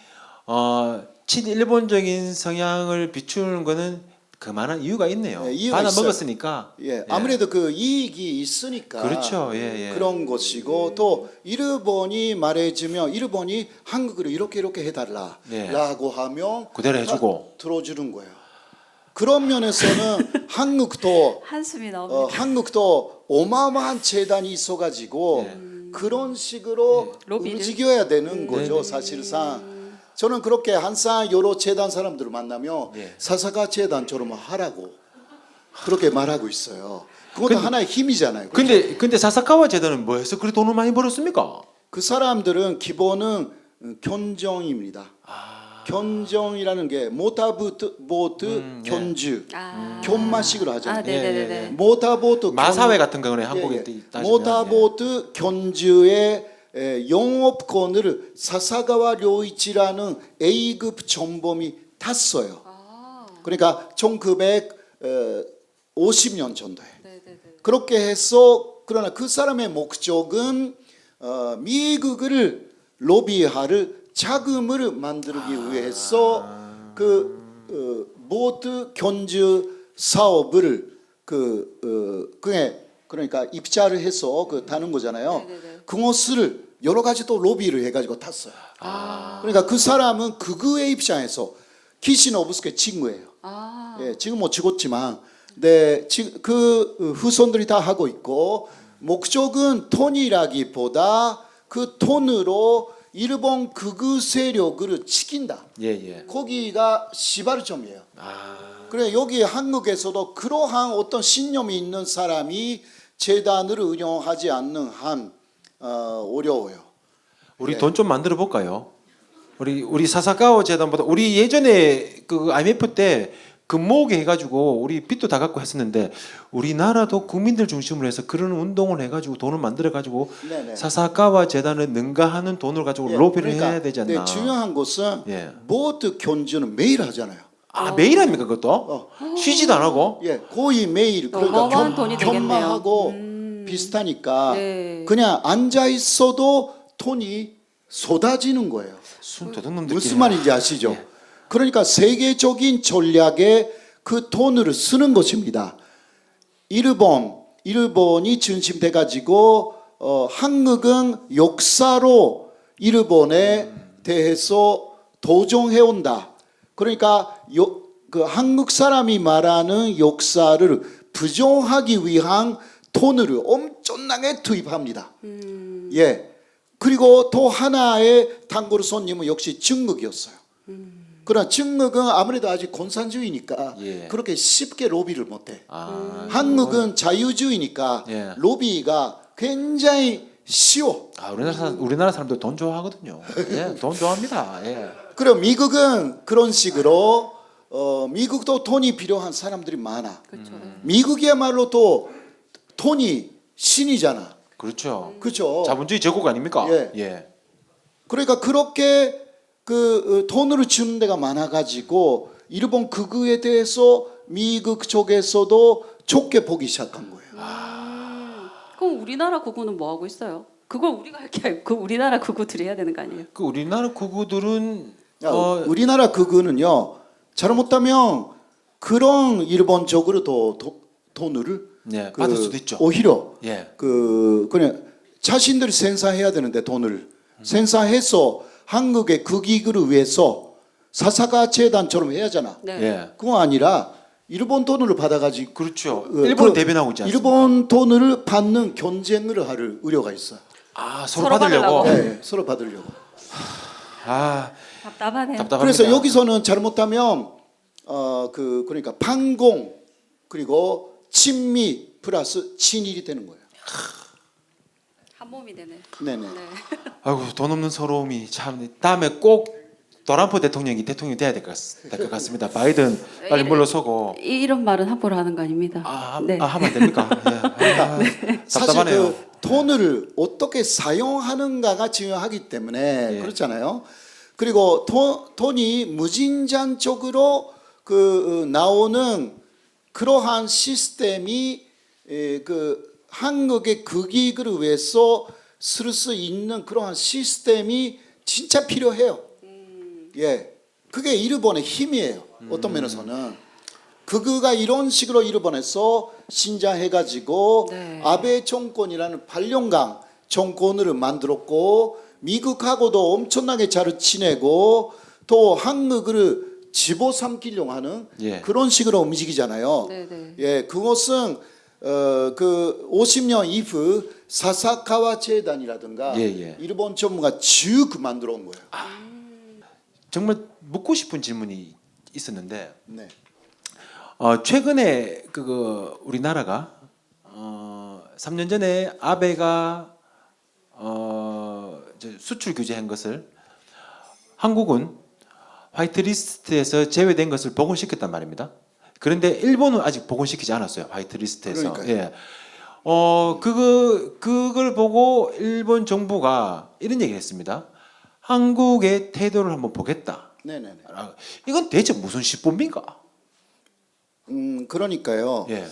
친일본적인 성향을 비추는 거는 그만한 이유가 있네요. 네, 이유가 받아 있어요. 먹었으니까. 예, 아무래도 그 이익이 있으니까 그렇죠. 예, 예. 그런 것이고 또 일본이 말해주면 일본이 한국으로 이렇게 해달라라고 네. 하면 그대로 해주고. 다 들어주는 거예요. 그런 면에서는 한국도 한숨이 나옵니다. 한국도 어마어마한 재단이 있어가지고 그런 식으로 로비를? 움직여야 되는 거죠. 사실상 저는 그렇게 항상 여러 재단 사람들을 만나면 예. 사사카 재단처럼 하라고 그렇게 말하고 있어요. 그것도 하나의 힘이잖아요. 근데 사사카와 재단은 뭐 해서 그렇게 돈을 많이 벌었습니까? 그 사람들은 기본은 견정입니다. 견정이라는 게 모타보트 견주 견마식으로 하잖아요. 네네네. 모타보트 마사회 같은 경우는 한국에 따지면 모타보트 견주의 영업권을 사사가와 료이치라는 A급 전범이 탔어요. 그러니까 1950년 정도에. 그렇게 해서 그러나 그 사람의 목적은 미국을 로비할 자금을 만들기 위해서 보트 견주 사업을 그러니까 입자를 해서 타는 거잖아요. 그것을 여러 가지 또 로비를 해가지고 탔어요. 그러니까 그 사람은 그의 입장에서 키시노부스케 친구예요. 예, 지금 뭐 죽었지만, 네, 그 후손들이 다 하고 있고 목적은 돈이라기보다 그 돈으로 일본 극우 세력을 지킨다. 예. 거기가 시발점이에요. 그래 여기 한국에서도 그러한 어떤 신념이 있는 사람이 재단을 운영하지 않는 한 어려워요. 우리 돈 좀 만들어 볼까요? 우리 사사카와 재단보다 우리 예전에 그 IMF 때 금모으게 해가지고 우리 빚도 다 갖고 했었는데 우리나라도 국민들 중심으로 해서 그런 운동을 해가지고 돈을 만들어가지고 네네. 사사카와 재단을 능가하는 돈을 가지고 예, 로비를 그러니까, 해야 되지 않나? 네, 중요한 것은 예. 모두 견주는 매일 하잖아요. 매일 합니까 그것도? 쉬지도 안 하고? 예, 거의 매일 그러니까 어마어마한 돈이 되겠네요. 견마하고 비슷하니까 네. 그냥 앉아 있어도 돈이 쏟아지는 거예요. 순 도둑놈들끼리. 무슨 말인지 아시죠? 예. 그러니까 세계적인 전략에 그 돈을 쓰는 것입니다. 일본이 중심돼 가지고 한국은 역사로 일본에 대해서 도정해 온다. 그러니까 그 한국 사람이 말하는 역사를 부정하기 위한 돈을 엄청나게 투입합니다. 예. 그리고 또 하나의 단골 손님은 역시 중국이었어요. 그러나 중국은 아무래도 아직 공산주의니까 예. 그렇게 쉽게 로비를 못해. 한국은 자유주의니까 예. 로비가 굉장히 쉬워. 우리나라 사람들 돈 좋아하거든요. 예, 돈 좋아합니다. 예. 그리고 미국은 그런 식으로 미국도 돈이 필요한 사람들이 많아. 미국이야말로 또 돈이 신이잖아. 그렇죠. 그렇죠. 자본주의 제국 아닙니까? 예. 그러니까 그렇게 그 돈을 주는 데가 많아가지고 일본 극우에 대해서 미국 쪽에서도 좋게 보기 시작한 거예요. 그럼 우리나라 극우는 뭐 하고 있어요? 그걸 우리가 할 게 아니고 우리나라 극우들이 해야 되는 거 아니에요? 그 우리나라 극우들은 우리나라 극우는요 잘못하면 그런 일본적으로 돈을 예, 받을 수도 있죠. 오히려 예. 그냥 자신들이 생산해야 되는데 돈을 생산해서 한국의 국익을 위해서 사사카 재단처럼 해야 하잖아. 네. 예. 그거 아니라 일본 돈을 받아가지고 그렇죠. 일본을 대변하고 있지 않습니까? 일본 돈을 받는 경쟁을 할 우려가 있어. 서로 서로 받으려고. 받으려고. 네, 서로 받으려고. 답답하네요. 답답합니다. 그래서 여기서는 잘못하면 그러니까 반공 그리고 친미 플러스 친일이 되는 거예요. 한 몸이 되네. 네네. 네. 아이고 돈 없는 서러움이 참 다음에 꼭 도란프 대통령이 대통령이 돼야 될 것 같습니다. 바이든 빨리 물러서고. 이런 말은 함부로 하는 거 아닙니다. 네. 하면 안 됩니까? 그러니까 사실 답답하네요. 그 돈을 어떻게 사용하는가가 중요하기 때문에 예. 그렇잖아요. 그리고 돈이 무진장적으로 나오는 그러한 시스템이 그 한국의 국익을 위해서 쓸 수 있는 그러한 시스템이 진짜 필요해요. 예, 그게 일본의 힘이에요. 어떤 면에서는 그가 이런 식으로 일본에서 신장해가지고 네. 아베 정권이라는 발령강 정권을 만들었고 미국하고도 엄청나게 잘 지내고 또 한국을 집어삼키려고 하는 예. 그런 식으로 움직이잖아요. 네네. 예, 그것은 그 50년 이후 사사카와 재단이라든가 예, 예. 일본 전문가 쭉 만들어 온 거예요. 정말 묻고 싶은 질문이 있었는데 네. 최근에 우리나라가 3년 전에 아베가 수출 규제한 것을 한국은 화이트리스트에서 제외된 것을 복원시켰단 말입니다. 그런데 일본은 아직 복원시키지 않았어요. 화이트리스트에서. 그러니까요. 예. 그걸 보고 일본 정부가 이런 얘기를 했습니다. 한국의 태도를 한번 보겠다. 네네네. 이건 대체 무슨 시법입니까? 그러니까요. 예.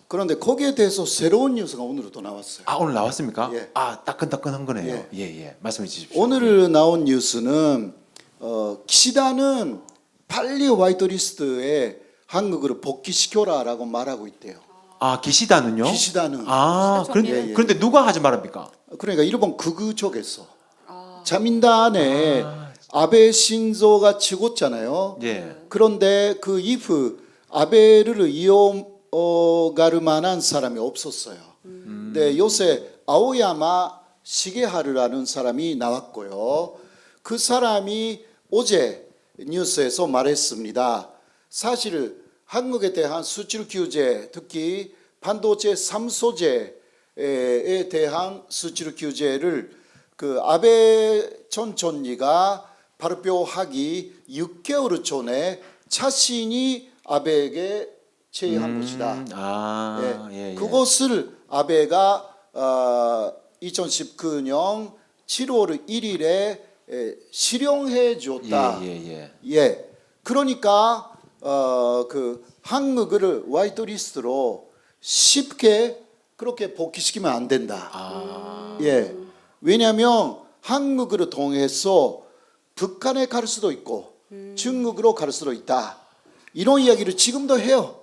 그런데 거기에 대해서 새로운 뉴스가 오늘도 나왔어요. 오늘 나왔습니까? 예. 따끈따끈한 거네요. 예. 말씀해 주십시오. 오늘 나온 뉴스는 기시다는 빨리 화이트리스트에 한국을 복귀시켜라라고 말하고 있대요. 기시다는요? 기시다는 그런데, 예, 예. 그런데 누가 하지 말합니까? 그러니까 일본 극우 쪽에서 자민당에 아베 신조가 죽었잖아요. 예. 그런데 그 이후 아베를 이어갈 만한 사람이 없었어요. 근데 요새 아오야마 시게하루라는 사람이 나왔고요. 그 사람이 어제 뉴스에서 말했습니다. 사실 한국에 대한 수출 규제, 특히 반도체 3소재에 대한 수출 규제를 그 아베 전 총리가 발표하기 6개월 전에 자신이 아베에게 제의한 것이다. 예. 그것을 아베가 2019년 7월 1일에 실용해 줬다. 예. 그러니까 그 한국을 화이트리스트로 쉽게 그렇게 복귀시키면 안 된다. 예. 왜냐하면 한국을 통해서 북한에 갈 수도 있고 중국으로 갈 수도 있다. 이런 이야기를 지금도 해요.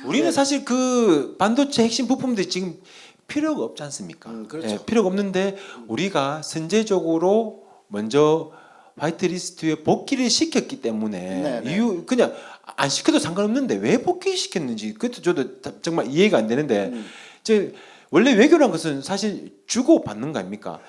우리는 사실 그 반도체 핵심 부품들이 지금 필요가 없지 않습니까? 그렇죠. 예, 필요가 없는데 우리가 선제적으로 먼저 화이트리스트에 복귀를 시켰기 때문에 네네. 그냥 안 시켜도 상관없는데 왜 복귀시켰는지 그것도 저도 정말 이해가 안 되는데 원래 외교란 것은 사실 주고 받는 거 아닙니까?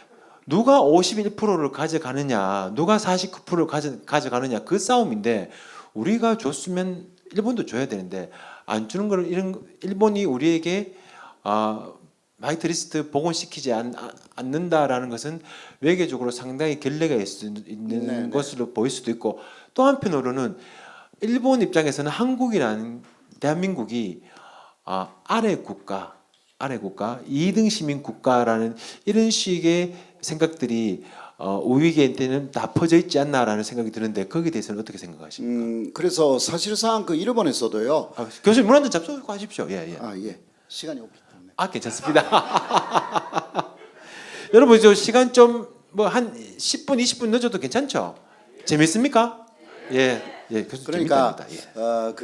누가 51%를 가져가느냐, 누가 49%를 가져가느냐 그 싸움인데 우리가 줬으면 일본도 줘야 되는데 안 주는 걸 일본이 우리에게 화이트리스트 복원시키지 않는다라는 것은 외교적으로 상당히 결례가 있는 네네. 것으로 보일 수도 있고 또 한편으로는 일본 입장에서는 한국이라는 대한민국이 아래 국가 2등 시민 국가라는 이런 식의 생각들이 우익한테는 다 퍼져 있지 않나라는 생각이 드는데 거기에 대해서는 어떻게 생각하십니까? 그래서 사실상 그 일본에서도요. 교수님 문 한잔 잡수고 하십시오. 예. 예. 시간이 없기 때문에. 괜찮습니다. 여러분 저 시간 좀 뭐 한 10분 20분 늦어도 괜찮죠? 재밌습니까? 예. 교수님 그러니까 재밌답니다.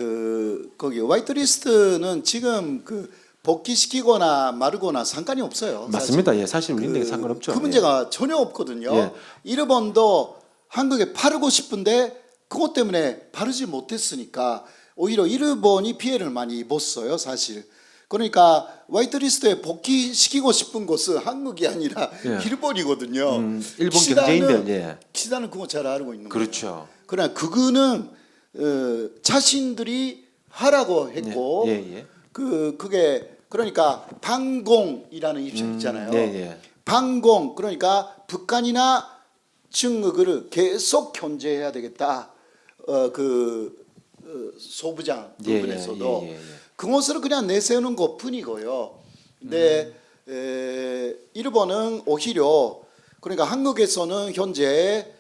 거기 화이트리스트는 지금 그 복귀시키거나 마르거나 상관이 없어요. 맞습니다. 사실 우리는 상관없죠. 그 문제가 전혀 없거든요. 예. 일본도 한국에 팔고 싶은데 그것 때문에 바르지 못했으니까 오히려 일본이 피해를 많이 입었어요, 사실. 그러니까 화이트리스트에 복귀시키고 싶은 곳은 한국이 아니라 일본이거든요. 일본 경제인들. 기시다는 그거 잘 알고 있는 거예요. 그렇죠. 그러나 그거는 자신들이 하라고 했고 그게 그러니까 반공이라는 입장 있잖아요. 반공 그러니까 북한이나 중국을 계속 견제해야 되겠다. 소부장 부분에서도 그것을 그냥 내세우는 것뿐이고요. 근데 일본은 오히려 그러니까 한국에서는 현재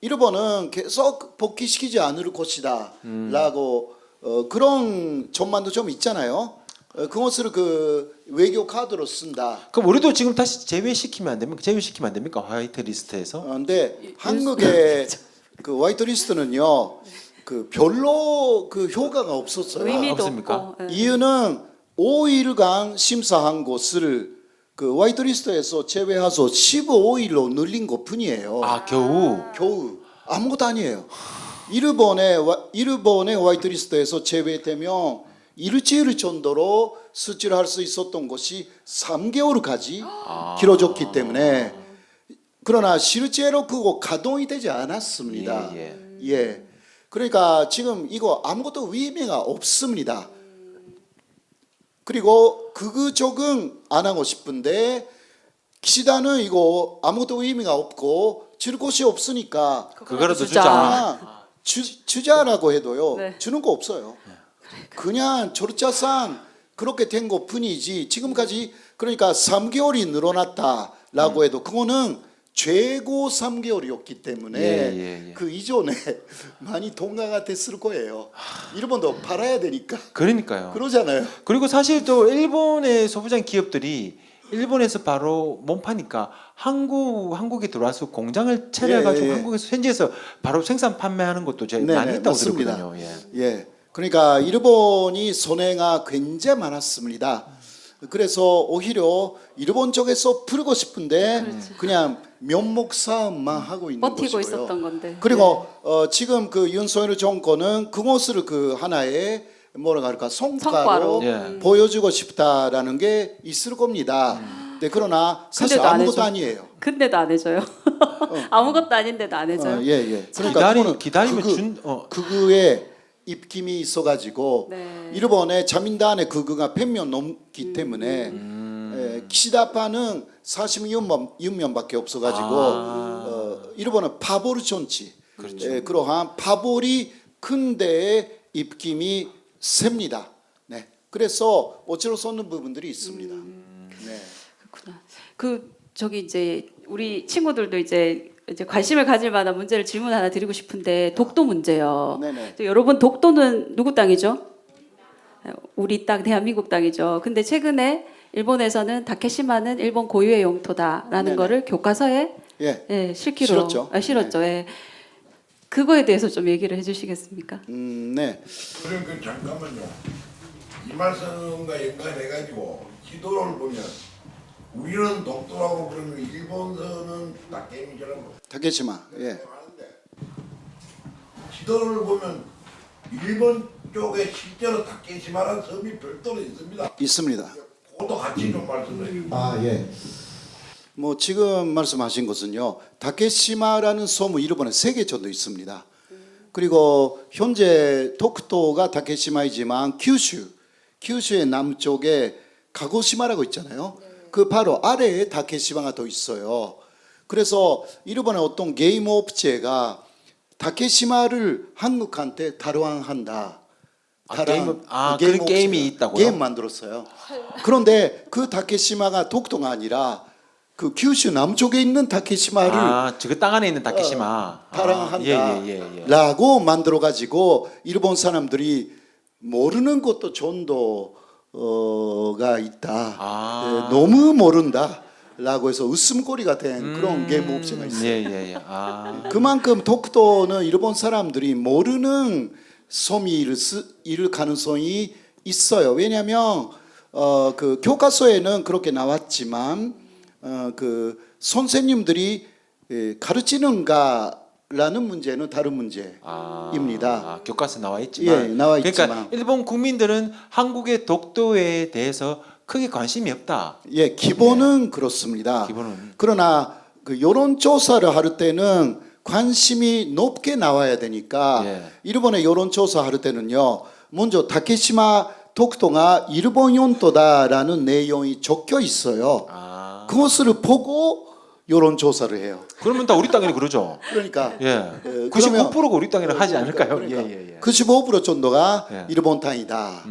일본은 계속 복귀시키지 않을 것이다라고 그런 전망도 좀 있잖아요. 그것을 그 외교 카드로 쓴다. 그럼 우리도 지금 다시 제외시키면 안 됩니까? 제외시키면 안 됩니까? 화이트 리스트에서? 근데 한국의 그 화이트 리스트는요, 그 별로 그 효과가 없었어요. 의미도 없습니까? 없고. 예. 이유는 5일간 심사한 것을 그 화이트 리스트에서 제외해서 15일로 늘린 것뿐이에요. 아 겨우. 겨우 아무것도 아니에요. 일본의 화이트 리스트에서 제외되면 일주일 정도로 수출을 할 수 있었던 것이 3개월까지 길어졌기 때문에 그러나 실제로 그거 가동이 되지 않았습니다. 예. 그러니까 지금 이거 아무것도 의미가 없습니다. 그리고 그거 적응 안 하고 싶은데 기시다는 이거 아무것도 의미가 없고 줄 곳이 없으니까 그거라도 주자. 주자라고 해도요. 네. 주는 거 없어요. 그냥 절차상 그렇게 된 것뿐이지 지금까지 그러니까 3개월이 늘어났다라고 해도 그거는 최고 3개월이었기 때문에 그 이전에 많이 동가가 됐을 거예요. 일본도 팔아야 되니까. 그러니까요. 그러잖아요. 그리고 사실 또 일본의 소부장 기업들이 일본에서 바로 못 파니까 한국에 들어와서 공장을 차려가지고 예. 한국에서 현지에서 바로 생산 판매하는 것도 제가 네네, 많이 있다고 맞습니다. 들었거든요. 예. 그러니까 일본이 손해가 굉장히 많았습니다. 그래서 오히려 일본 쪽에서 풀고 싶은데 그냥 면목 싸움만 하고 있는 버티고 것이고요. 있었던 건데. 그리고 지금 그 윤석열 정권은 그것을 그 하나의 뭐라 할까 성과로 성과로. 보여주고 싶다라는 게 있을 겁니다. 네, 그러나 사실 근데도 안 아무것도 해줘. 아니에요. 근데도 안 해줘요. 아무것도 아닌데도 안 해줘요. 예. 그러니까 그거는 기다리면 그거에 입김이 있어가지고 네. 일본의 자민당의 그거가 100명 넘기 때문에 기시다파는 46명밖에 없어가지고 일본은 파보르 존치 그러한 파보리 큰데의 입김이 셉니다. 네. 그래서 어찌로 쏟는 부분들이 있습니다. 네. 그렇구나. 그 저기 이제 우리 친구들도 이제 관심을 가질 만한 문제를 질문 하나 드리고 싶은데 독도 문제요. 네네. 여러분 독도는 누구 땅이죠? 우리 땅 대한민국 땅이죠. 근데 최근에 일본에서는 다케시마는 일본 고유의 영토다라는 네네. 거를 교과서에 예. 실기로 실었죠. 실었죠. 예. 그거에 대해서 좀 얘기를 해주시겠습니까? 네. 그럼 그 잠깐만요. 이 말씀과 연관해가지고 지도를 보면 우리는 독도라고 그러면 일본서는 다케미처럼 다케시마. 예. 하는데 지도를 보면 일본 쪽에 실제로 다케시마라는 섬이 별도로 있습니다. 있습니다. 그것도 같이 좀 말씀해 주세요. 예. 뭐 지금 말씀하신 것은요. 다케시마라는 섬은 일본에 3개 정도 있습니다. 그리고 현재 독도가 다케시마이지만 규슈의 남쪽에 가고시마라고 있잖아요. 그 바로 아래에 다케시마가 더 있어요. 그래서 일본의 어떤 게임 업체가 다케시마를 한국한테 탈환한다. 그런 게임이 있다고요? 게임 만들었어요. 그런데 그 다케시마가 독도가 아니라 그 규슈 남쪽에 있는 다케시마를 저그 땅 안에 있는 다케시마 탈환한다라고 만들어 가지고 일본 사람들이 모르는 것도 전도가 있다. 너무 모른다라고 해서 웃음거리가 된 그런 게임 업체가 있어요. 그만큼 독도는 일본 사람들이 모르는 섬이 일 가능성이 있어요. 왜냐하면 그 교과서에는 그렇게 나왔지만 그 선생님들이 가르치는가라는 문제는 다른 문제입니다. 교과서 나와 있지만, 예, 나와 그러니까 있지만. 일본 국민들은 한국의 독도에 대해서 크게 관심이 없다. 예, 기본은 그렇습니다. 기본은. 그러나 그 여론조사를 할 때는 관심이 높게 나와야 되니까 일본의 여론조사 할 때는요. 먼저 다케시마 독도가 일본 영토다라는 내용이 적혀 있어요. 그것을 보고 이런 조사를 해요. 그러면 다 우리 땅이라 그러죠. 그러니까 예. 그러면- 99%가 우리 땅이라 하지 않을까요? 그러니까 예. 95% 정도가 예. 일본 땅이다.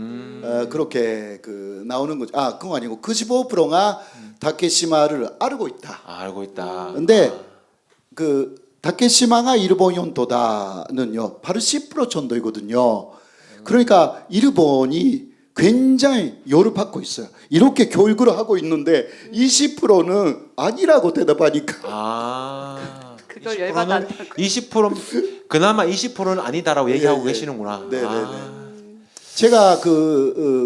그렇게 그 나오는 거죠. 아, 그건 아니고 95%가 다케시마를 알고 있다. 아, 알고 있다. 근데 그 다케시마가 일본 영토다는요 80% 정도이거든요. 그러니까 일본이 굉장히 열을 받고 있어요. 이렇게 교육을 하고 있는데 20%는 아니라고 대답하니까 그걸 20%는 열받았다고. 20% 그나마 20%는 아니다라고 얘기하고 예. 계시는구나. 네네네. 아, 제가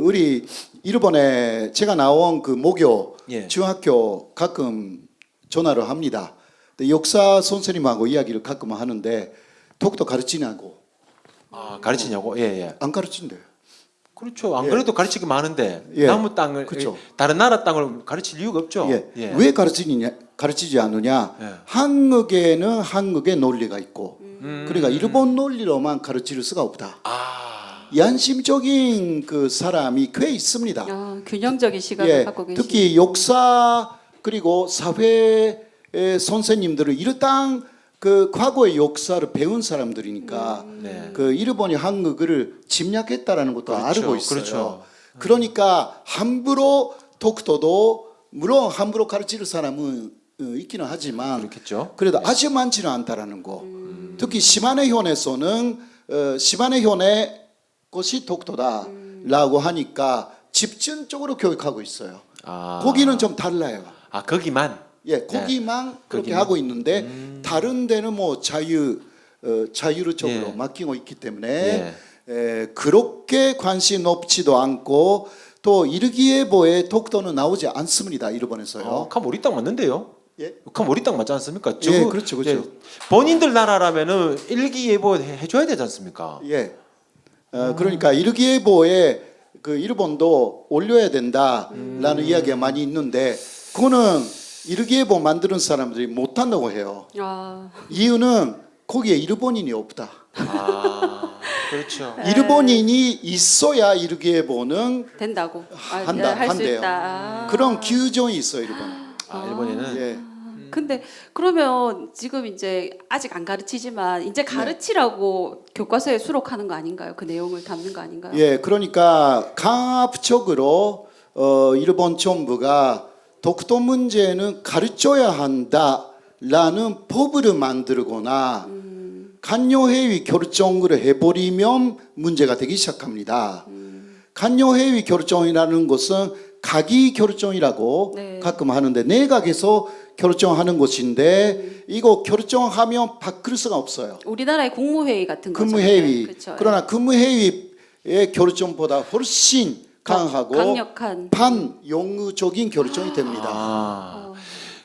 우리 일본에 제가 나온 그 모교 예. 중학교 가끔 전화를 합니다. 근데 역사 선생님하고 이야기를 가끔 하는데 독도 가르치냐고 가르치냐고? 예. 안 가르친대요. 그렇죠. 안 예. 그래도 가르치기 많은데 예. 남의 땅을 그렇죠. 다른 나라 땅을 가르칠 이유가 없죠. 왜 가르치지 않느냐? 예. 한국에는 한국의 논리가 있고, 그러니까 일본 논리로만 가르칠 수가 없다. 양심적인 그 사람이 꽤 있습니다. 균형적인 시각을 갖고 계시. 특히 역사 그리고 사회 선생님들은 일단 그 과거의 역사를 배운 사람들이니까 네. 그 일본이 한국을 침략했다라는 것도 그렇죠. 알고 있어요. 그렇죠. 그러니까 함부로 독도도 물론 함부로 가르칠 사람은 있기는 하지만 그렇겠죠. 그래도 아주 많지는 않다라는 거. 특히 시마네현에서는 시마네현의 것이 독도다라고 하니까 집중적으로 교육하고 있어요. 거기는 좀 달라요. 거기만. 예, 거기만 그렇게 거기만. 하고 있는데 다른 데는 뭐 자유적으로 예. 맡기고 있기 때문에 그렇게 관심 높지도 않고 또 일기예보에 독도는 나오지 않습니다. 일본에서요. 참 우리 땅 맞는데요. 예? 참 우리 땅 맞지 않습니까? 예, 그렇죠. 본인들 나라라면은 일기예보 해줘야 되지 않습니까? 예. 그러니까 일기예보에 그 일본도 올려야 된다라는 이야기가 많이 있는데 그거는 일기예보 만드는 사람들이 못한다고 해요. 이유는 거기에 일본인이 없다. 그렇죠. 일본인이 있어야 일기예보는 된다고 한다, 할 수 한대요. 있다. 그런 규정이 있어요, 일본. 일본에는 예. 근데 그러면 지금 이제 아직 안 가르치지만 이제 가르치라고 교과서에 수록하는 거 아닌가요? 그 내용을 담는 거 아닌가요? 예, 그러니까 강압적으로 일본 정부가 독도 문제는 가르쳐야 한다라는 법을 만들거나 간여회의 결정을 해버리면 문제가 되기 시작합니다. 간여회의 결정이라는 것은 가기 결정이라고 네. 가끔 하는데 내각에서 결정하는 것인데 이거 결정하면 바꿀 수가 없어요. 우리나라의 국무회의 같은 거죠. 근무회의. 그렇죠. 그러나 근무회의의 결정보다 훨씬 강하고 강력한 반영구적인 결정이 됩니다.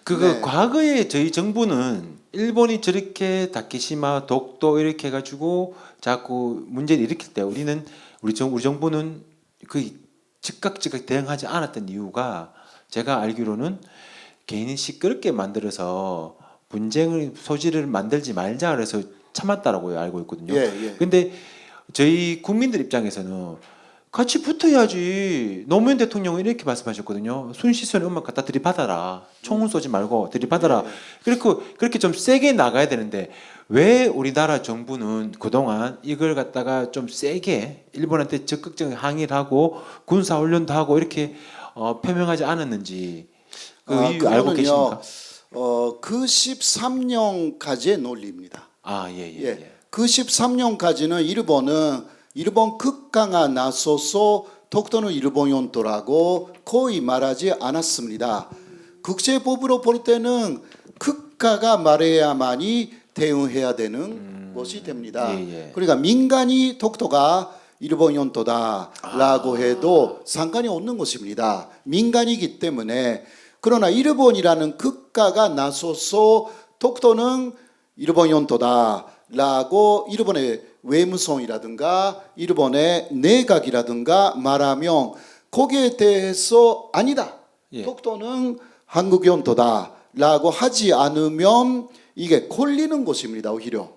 그거 과거에 저희 정부는 일본이 저렇게 다케시마, 독도 이렇게 해가지고 자꾸 문제를 일으킬 때 우리 정부는 그 즉각 대응하지 않았던 이유가 제가 알기로는 개인이 시끄럽게 만들어서 분쟁의 소지를 만들지 말자 그래서 참았다라고 알고 있거든요. 예. 근데 저희 국민들 입장에서는 같이 붙어야지. 노무현 대통령은 이렇게 말씀하셨거든요. 손시선의 음악 갖다 들이받아라. 총은 쏘지 말고 들이받아라. 그렇게 좀 세게 나가야 되는데 왜 우리나라 정부는 그동안 이걸 갖다가 좀 세게 일본한테 적극적인 항의를 하고 군사훈련도 하고 이렇게 표명하지 않았는지 그 이유 알고 계십니까? 그 13년까지의 논리입니다. 예. 그 13년까지는 일본 국가가 나서서 독도는 일본 영토라고 거의 말하지 않았습니다. 국제법으로 볼 때는 국가가 말해야만이 대응해야 되는 것이 됩니다. 예. 그러니까 민간이 독도가 일본 영토다라고 해도 상관이 없는 것입니다. 민간이기 때문에. 그러나 일본이라는 국가가 나서서 독도는 일본 영토다라고 일본의 외무성이라든가 일본의 내각이라든가 말하면 거기에 대해서 아니다. 독도는 한국 영토다라고 하지 않으면 이게 걸리는 것입니다. 오히려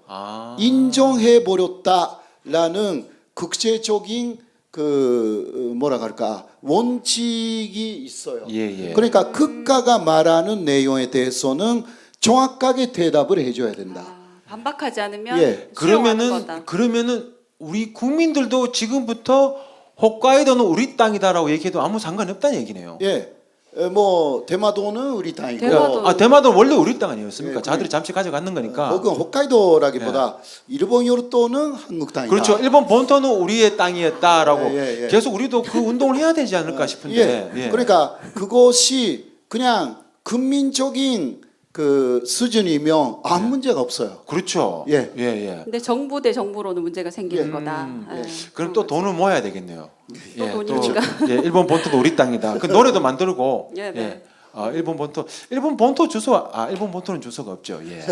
인정해 버렸다라는 국제적인 그 뭐라 할까 원칙이 있어요. 예. 그러니까 국가가 말하는 내용에 대해서는 정확하게 대답을 해줘야 된다. 반박하지 않으면 예. 수용하는 거다. 그러면은 우리 국민들도 지금부터 홋카이도는 우리 땅이다라고 얘기해도 아무 상관이 없다는 얘기네요. 예, 뭐 대마도는 우리 땅이고, 대마도. 대마도는 원래 우리 땅 아니었습니까? 예, 자들이 잠시 가져갔는 거니까. 거긴 홋카이도라기보다 일본 요르도는 한국 땅이다. 그렇죠. 일본 본토는 우리의 땅이었다라고 예. 계속 우리도 그 운동을 해야 되지 않을까 싶은데. 예. 그러니까 그것이 그냥 국민적인 그 수준이면 아무 문제가 없어요. 그렇죠. 예. 근데 정부 대 정부로는 문제가 생기는 거다. 예. 그럼 또 돈을 모아야 되겠네요. 또 돈입니까? 일본 본토도 우리 땅이다. 그 노래도 만들고. 예, 네. 일본 본토는 일본 본토는 주소가 없죠. 예.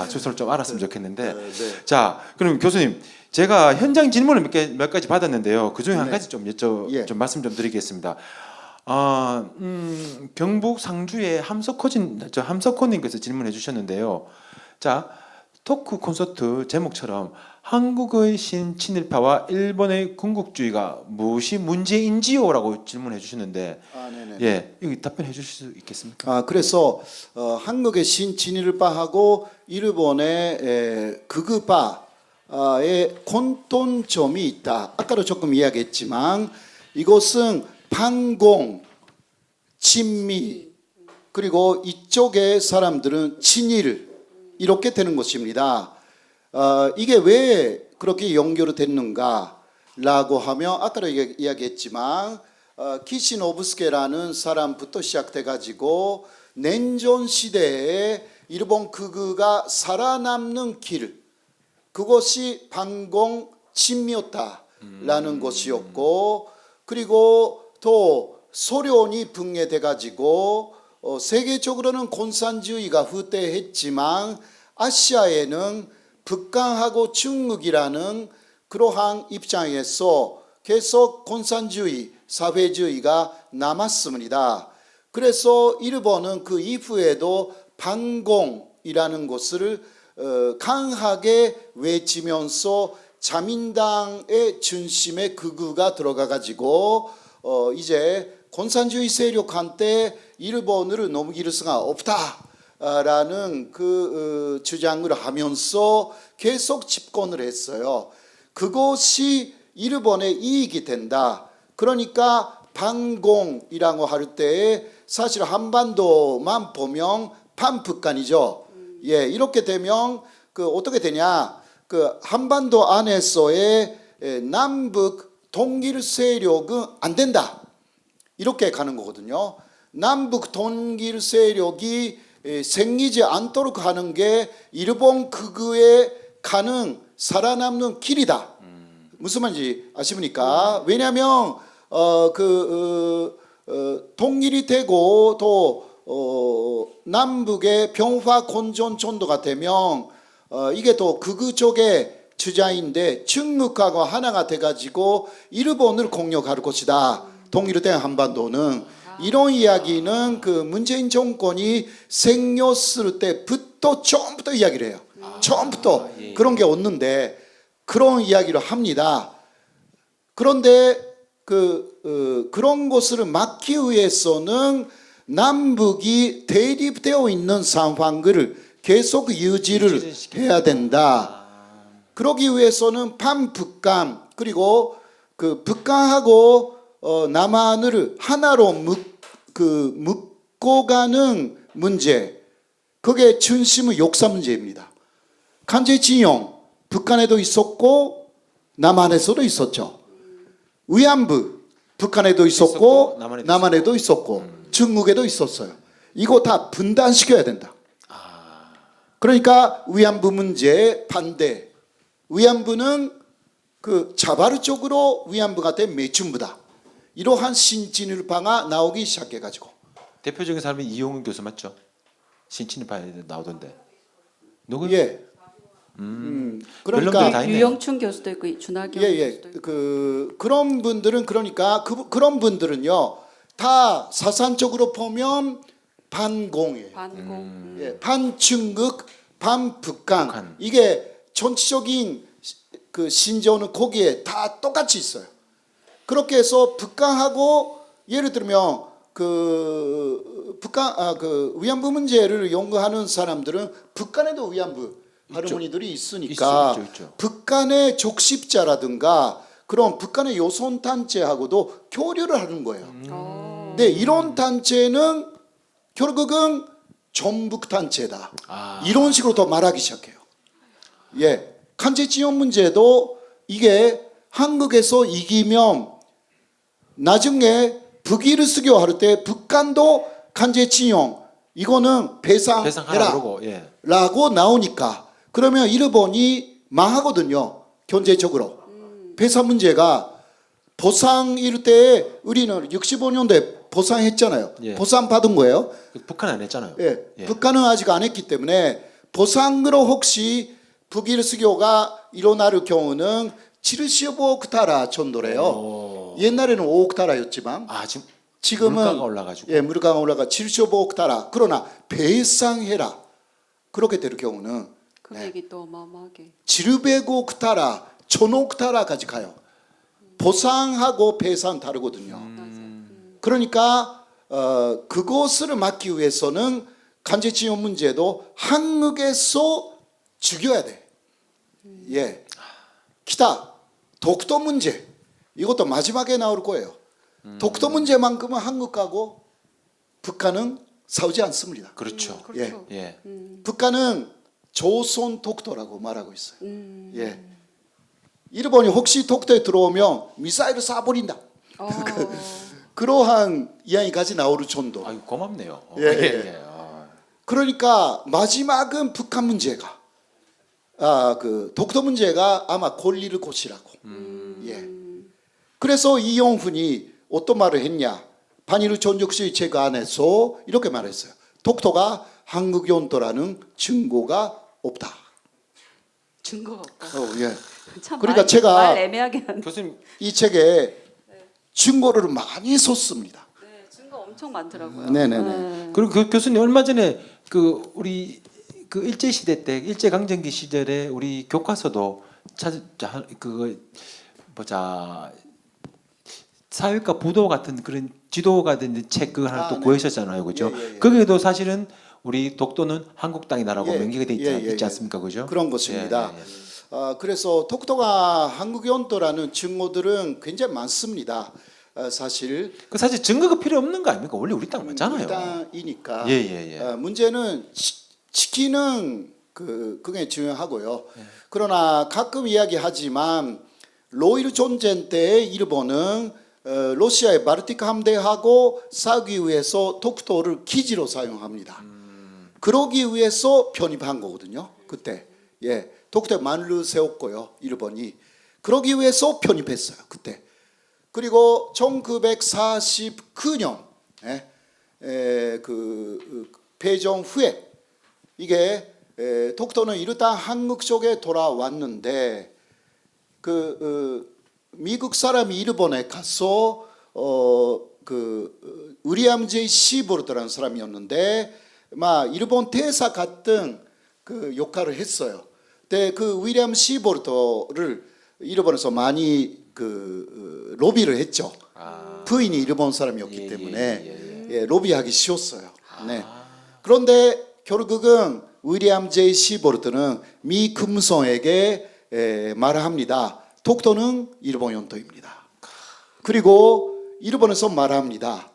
주소를 좀 알았으면 좋겠는데. 자, 그럼 교수님, 제가 현장 질문을 몇 가지 받았는데요. 그 중에 한 가지 좀 좀 말씀 좀 드리겠습니다. 경북 상주의 함석호님께서 질문해 주셨는데요. 자, 토크 콘서트 제목처럼 한국의 신친일파와 일본의 군국주의가 무엇이 문제인지요라고 질문해 주셨는데, 네네. 예, 여기 답변해 주실 수 있겠습니까? 그래서 한국의 신친일파하고 일본의 극우파의 공통점이 있다. 아까도 조금 이야기했지만 이것은 반공, 친미, 그리고 이쪽의 사람들은 친일 이렇게 되는 것입니다. 이게 왜 그렇게 연결됐는가라고 하면 아까도 이야기했지만 키시노부스케라는 사람부터 시작돼 가지고 냉전 시대에 일본 극우가 살아남는 길, 그것이 반공 친미였다라는 것이었고, 그리고 또 소련이 붕괴돼 가지고 세계적으로는 공산주의가 후퇴했지만 아시아에는 북한하고 중국이라는 그러한 입장에서 계속 공산주의, 사회주의가 남았습니다. 그래서 일본은 그 이후에도 반공이라는 것을 강하게 외치면서 자민당의 중심에 극우가 들어가 가지고 이제 공산주의 세력한테 일본을 넘길 수가 없다라는 그 주장을 하면서 계속 집권을 했어요. 그것이 일본의 이익이 된다. 그러니까 반공이라고 할 때 사실 한반도만 보면 반북한이죠. 예, 이렇게 되면 그 어떻게 되냐? 그 한반도 안에서의 남북 통일 세력은 안 된다. 이렇게 가는 거거든요. 남북 통일 세력이 생기지 않도록 하는 게 일본 극우에 가는 살아남는 길이다. 무슨 말인지 아십니까? 왜냐하면 통일이 되고 또 남북의 평화 공존 정도가 되면 이게 또 극우 쪽의 주장인데 중국하고 하나가 돼가지고 일본을 공격할 것이다. 통일된 한반도는 이런 이야기는 그 문재인 정권이 생겼을 때부터 처음부터 이야기를 해요. 처음부터 그런 게 없는데 그런 이야기를 합니다. 그런데 그런 것을 막기 위해서는 남북이 대립되어 있는 상황을 계속 유지를 해야 된다. 그러기 위해서는 반북한 그리고 그 북한하고 남한을 하나로 묶고 가는 문제, 그게 중심은 역사 문제입니다. 강제징용 북한에도 있었고 남한에서도 있었죠. 위안부 북한에도 있었고 남한에도 있었고 중국에도 있었어요. 이거 다 분단시켜야 된다. 그러니까 위안부 문제 반대. 위안부는 그 자발적으로 위안부가 된 매춘부다. 이러한 신친일파가 나오기 시작해가지고. 대표적인 사람이 이용훈 교수 맞죠? 신친일파에 나오던데. 누구? 예. 별놈들이 그러니까 다 있네요. 유영춘 교수도 있고 준하경 교수도 있고. 그런 분들은 그러니까 그런 분들은요 다 사상적으로 보면 반공이에요. 반공. 예, 반중국, 반북한. 북한. 이게 전체적인 그 신조어는 거기에 다 똑같이 있어요. 그렇게 해서 북한하고 예를 들면 그 북한 그 위안부 문제를 연구하는 사람들은 북한에도 위안부 할머니들이 있으니까 있죠. 북한의 적십자라든가 그런 북한의 요선 단체하고도 교류를 하는 거예요. 근데 이런 단체는 결국은 전북 단체다. 이런 식으로 더 말하기 시작해요. 예, 간제지역 문제도 이게 한국에서 이기면 나중에 북위를 수교할 때 북한도 간제지역 이거는 배상해라 그러고 예. 라고 나오니까 그러면 일본이 망하거든요. 경제적으로. 배상 문제가 보상일 때 우리는 65년도에 보상했잖아요. 예. 보상 받은 거예요. 북한 안 했잖아요. 예. 예. 북한은 아직 안 했기 때문에 보상으로 혹시 북일 수교가 일어날 경우는 75옥타라 정도래요. 옛날에는 5옥타라였지만 지금은 물가가 올라가지고 예, 물가가 올라가 75옥타라. 그러나 배상해라. 그렇게 될 경우는 금액이 또 어마어마하게. 700옥타라, 1000옥타라까지 가요. 보상하고 배상 다르거든요. 그러니까 그것을 막기 위해서는 간제지역 문제도 한국에서 죽여야 돼. 예. 기타 독도 문제 이것도 마지막에 나올 거예요. 독도 문제만큼은 한국하고 북한은 싸우지 않습니다. 그렇죠. 그렇죠. 예. 북한은 조선 독도라고 말하고 있어요. 예. 일본이 혹시 독도에 들어오면 미사일을 쏴버린다. 그러한 이야기까지 나올 정도. 아유 고맙네요. 예. 그러니까 마지막은 북한 문제가 그 독도 문제가 아마 권리를 고치라고. 예. 그래서 이용훈이 어떤 말을 했냐? 반일 전적주의 책 안에서 이렇게 말했어요. 독도가 한국 영토라는 증거가 없다. 증거가 없다. 예. 참 그러니까 말, 제가 말 애매하게 하는. 교수님 이 책에 증거를 많이 썼습니다. 네, 증거 엄청 많더라고요. 네네네. 그리고 그 교수님 얼마 전에 그 우리 그 일제 시대 때 일제 강점기 시절에 우리 교과서도 그거 보자 사회과 부도 같은 그런 지도가 된 책 그거 하나 또 네. 구하셨잖아요, 그죠? 예, 예, 예. 거기에도 사실은 우리 독도는 한국 땅이다라고 예, 명기가 돼 있지, 예, 예, 있지 예. 않습니까, 그죠? 그런 것입니다. 예, 예. 그래서 독도가 한국 영토라는 증거들은 굉장히 많습니다. 사실 사실 증거가 필요 없는 거 아닙니까? 원래 우리 땅 맞잖아요. 일단이니까. 예. 문제는 지키는 그게 중요하고요. 그러나 가끔 이야기하지만 로일 전쟁 때 일본은 러시아의 발틱 함대하고 싸우기 위해서 독도를 기지로 사용합니다. 그러기 위해서 편입한 거거든요. 그때 예, 독도에 만을 세웠고요. 일본이 그러기 위해서 편입했어요. 그때. 그리고 1949년 그 패전 후에 이게 독도는 일단 한국 쪽에 돌아왔는데 미국 사람이 일본에 가서 위리엄 제이 시보르트라는 사람이었는데 막 일본 대사 같은 그 역할을 했어요. 근데 그 위리엄 시보르트를 일본에서 많이 로비를 했죠. 부인이 일본 사람이었기 때문에 예, 로비하기 쉬웠어요. 네. 그런데 결국은 위리엄 제이 시보르트는 미 금성에게 말합니다. 독도는 일본 영토입니다. 그리고 일본에서 말합니다.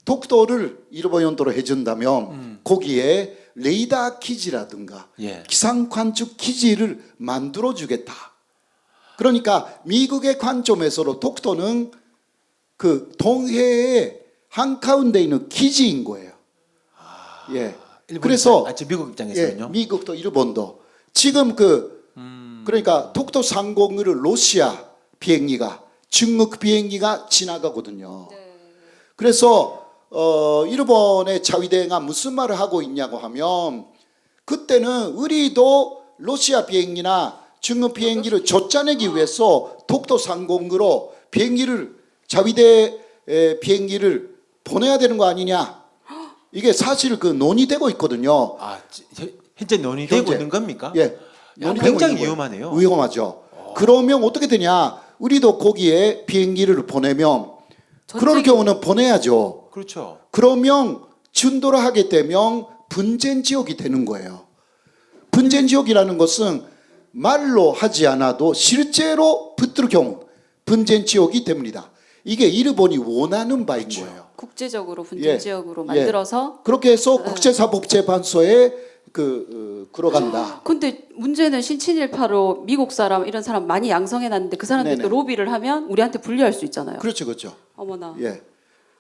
독도를 일본 영토로 해준다면 거기에 레이더 기지라든가 기상 관측 기지를 만들어 주겠다. 그러니까 미국의 관점에서도 독도는 그 동해의 한가운데 있는 기지인 거예요. 예. 그래서 미국 입장에서는요. 예, 미국도 일본도 지금 그러니까 독도 상공을 러시아 비행기가 중국 비행기가 지나가거든요. 그래서 일본의 자위대가 무슨 말을 하고 있냐고 하면 그때는 우리도 러시아 비행기나 중국 비행기를 쫓아내기 위해서 독도 상공으로 자위대 비행기를 보내야 되는 거 아니냐. 이게 사실 논의되고 있거든요. 현재 논의되고 있는 겁니까? 예. 굉장히 위험하네요. 위험하죠. 그러면 어떻게 되냐? 우리도 거기에 비행기를 보내면 그럴 경우는 보내야죠. 그렇죠. 그러면 준도를 하게 되면 분쟁 지역이 되는 거예요. 분쟁 지역이라는 것은 말로 하지 않아도 실제로 붙들 경우 분쟁 지역이 됩니다. 이게 일본이 원하는 바인 거예요. 국제적으로 분쟁 예. 지역으로 예. 만들어서. 그렇게 해서 국제사법재판소에 들어간다. 근데 문제는 신친일파로 미국 사람 이런 사람 많이 양성해놨는데 그 사람들이 또 네네. 로비를 하면 우리한테 불리할 수 있잖아요. 그렇죠, 그렇죠. 어머나. 예.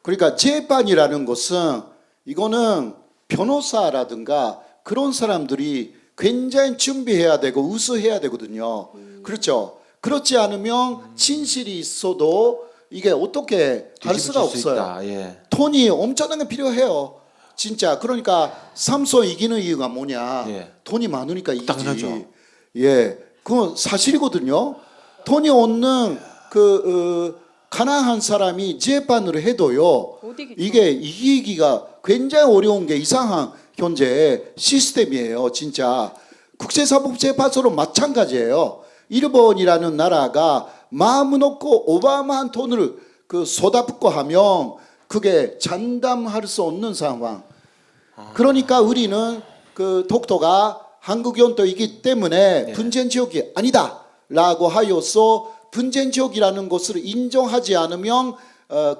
그러니까 재판이라는 것은 이거는 변호사라든가 그런 사람들이 굉장히 준비해야 되고 우수해야 되거든요. 그렇죠. 그렇지 않으면 진실이 있어도 이게 어떻게 할 수가 뒤집어질 수 없어요. 있다. 예. 돈이 엄청나게 필요해요. 진짜. 그러니까 삼성 이기는 이유가 뭐냐? 예. 돈이 많으니까 이기지. 당연하죠. 예, 그건 사실이거든요. 돈이 없는 가난한 사람이 재판을 해도요. 못 이기죠. 이게 이기기가 굉장히 어려운 게 이상한 현재 시스템이에요. 진짜 국제사법재판소로 마찬가지예요. 일본이라는 나라가 마음 놓고 오바마한 돈을 쏟아붓고 하면 그게 장담할 수 없는 상황. 그러니까 우리는 독도가 한국 연도이기 때문에 분쟁 지역이 아니다라고 하여서 분쟁 지역이라는 것을 인정하지 않으면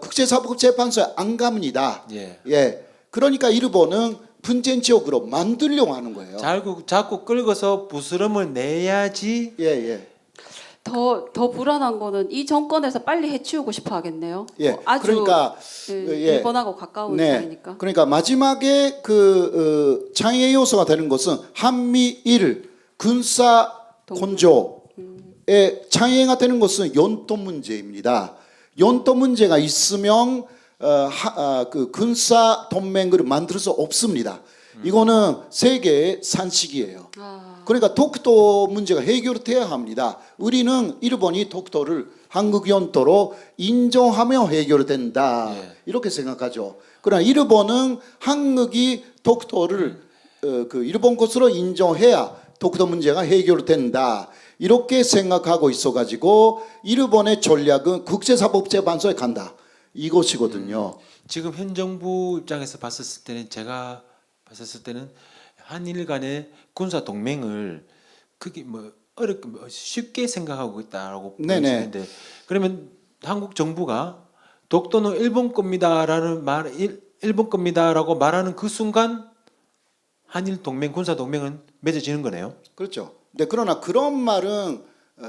국제사법재판소에 안 갑니다. 예. 예. 그러니까 일본은 분쟁 지역으로 만들려고 하는 거예요. 자꾸 끌고서 부스럼을 내야지. 예, 예. 더 불안한 거는 이 정권에서 빨리 해치우고 싶어 하겠네요. 예. 아주 그러니까 예. 일본하고 가까운 네. 사이니까. 그러니까 마지막에 장애 요소가 되는 것은 한미일 군사 건조에 장애가 되는 것은 연도 문제입니다. 연도 문제가 있으면 군사 동맹을 만들 수 없습니다. 이거는 세계의 산식이에요. 그러니까 독도 문제가 해결돼야 합니다. 우리는 일본이 독도를 한국 연도로 인정하며 해결된다. 예. 이렇게 생각하죠. 그러나 일본은 한국이 독도를 일본 것으로 인정해야 독도 문제가 해결된다. 이렇게 생각하고 있어가지고 일본의 전략은 국제사법재판소에 간다. 이것이거든요. 지금 현 정부 입장에서 봤었을 때는 제가 봤었을 때는 한일 간의 군사 동맹을 그게 쉽게 생각하고 있다라고 네네. 보이는데 그러면 한국 정부가 독도는 일본 겁니다라는 일본 겁니다라고 말하는 그 순간 한일 동맹 군사 동맹은 맺어지는 거네요. 그렇죠. 근데 그러나 그런 말은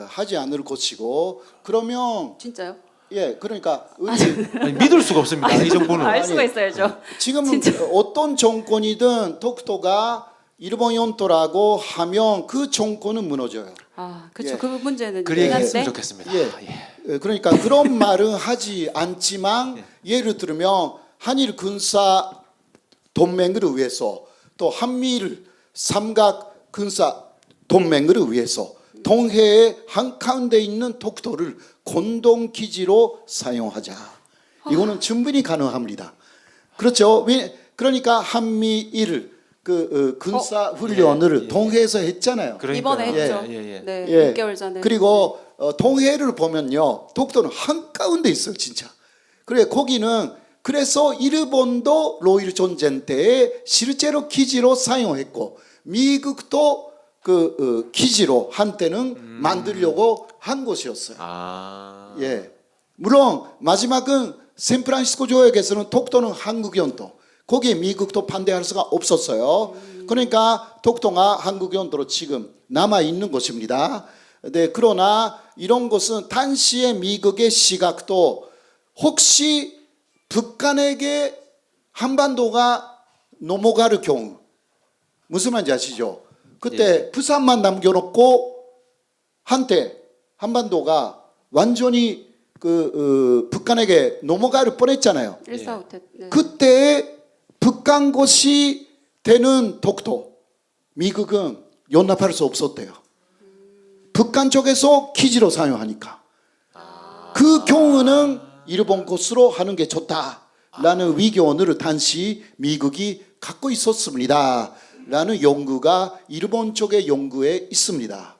하지 않을 것이고 그러면 진짜요? 예, 그러니까 우리 아니, 믿을 수가 없습니다. 이 정부는. 알 수가 있어야죠. 지금은 어떤 정권이든 독도가 일본 연도라고 하면 그 정권은 무너져요. 아, 그렇죠. 예. 그 문제는 그래 있긴 했으면 한데. 좋겠습니다. 예. 그러니까 그런 말은 하지 않지만 예를 들면 한일 군사 동맹을 위해서 또 한미일 삼각 군사 동맹을 위해서 동해의 한가운데 있는 독도를 공동 기지로 사용하자. 이거는 충분히 가능합니다. 그렇죠. 그러니까 한미일 군사 훈련을 동해에서 했잖아요. 그러니까요. 이번에 했죠. 예. 네, 예. 6개월 전에. 그리고 동해를 보면요, 독도는 한가운데 있어요, 진짜. 그래 거기는 그래서 일본도 로일 전쟁 때에 실제로 기지로 사용했고 미국도 기지로 한때는 만들려고 한 것이었어요. 아. 예. 물론 마지막은 샌프란시스코 조약에서는 독도는 한국 연도. 거기에 미국도 반대할 수가 없었어요. 그러니까 독도가 한국 연도로 지금 남아 있는 것입니다. 네, 그러나 이런 것은 당시의 미국의 시각도 혹시 북한에게 한반도가 넘어갈 경우 무슨 말인지 아시죠? 그때 부산만 남겨놓고 한때 한반도가 완전히 북한에게 넘어갈 뻔했잖아요. 일사후퇴. 네. 그때 북한 것이 되는 독도 미국은 연납할 수 없었대요. 북한 쪽에서 기지로 사용하니까 그 경우는 일본 것으로 하는 게 좋다라는 위견을 당시 미국이 갖고 있었습니다. 라는 연구가 일본 쪽의 연구에 있습니다.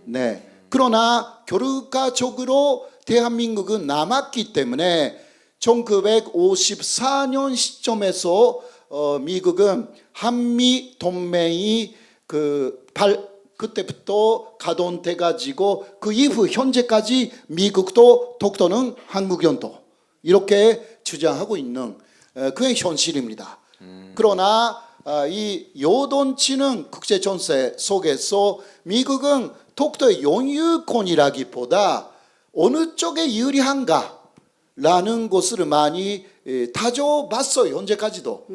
네. 그러나 결과적으로 대한민국은 남았기 때문에 1954년 시점에서 미국은 한미 동맹이 그때부터 가동돼 가지고 그 이후 현재까지 미국도 독도는 한국 영토 이렇게 주장하고 있는 그게 현실입니다. 그러나 이 요동치는 국제 정세 속에서 미국은 독도의 영유권이라기보다 어느 쪽에 유리한가라는 것을 많이 따져봤어요. 현재까지도.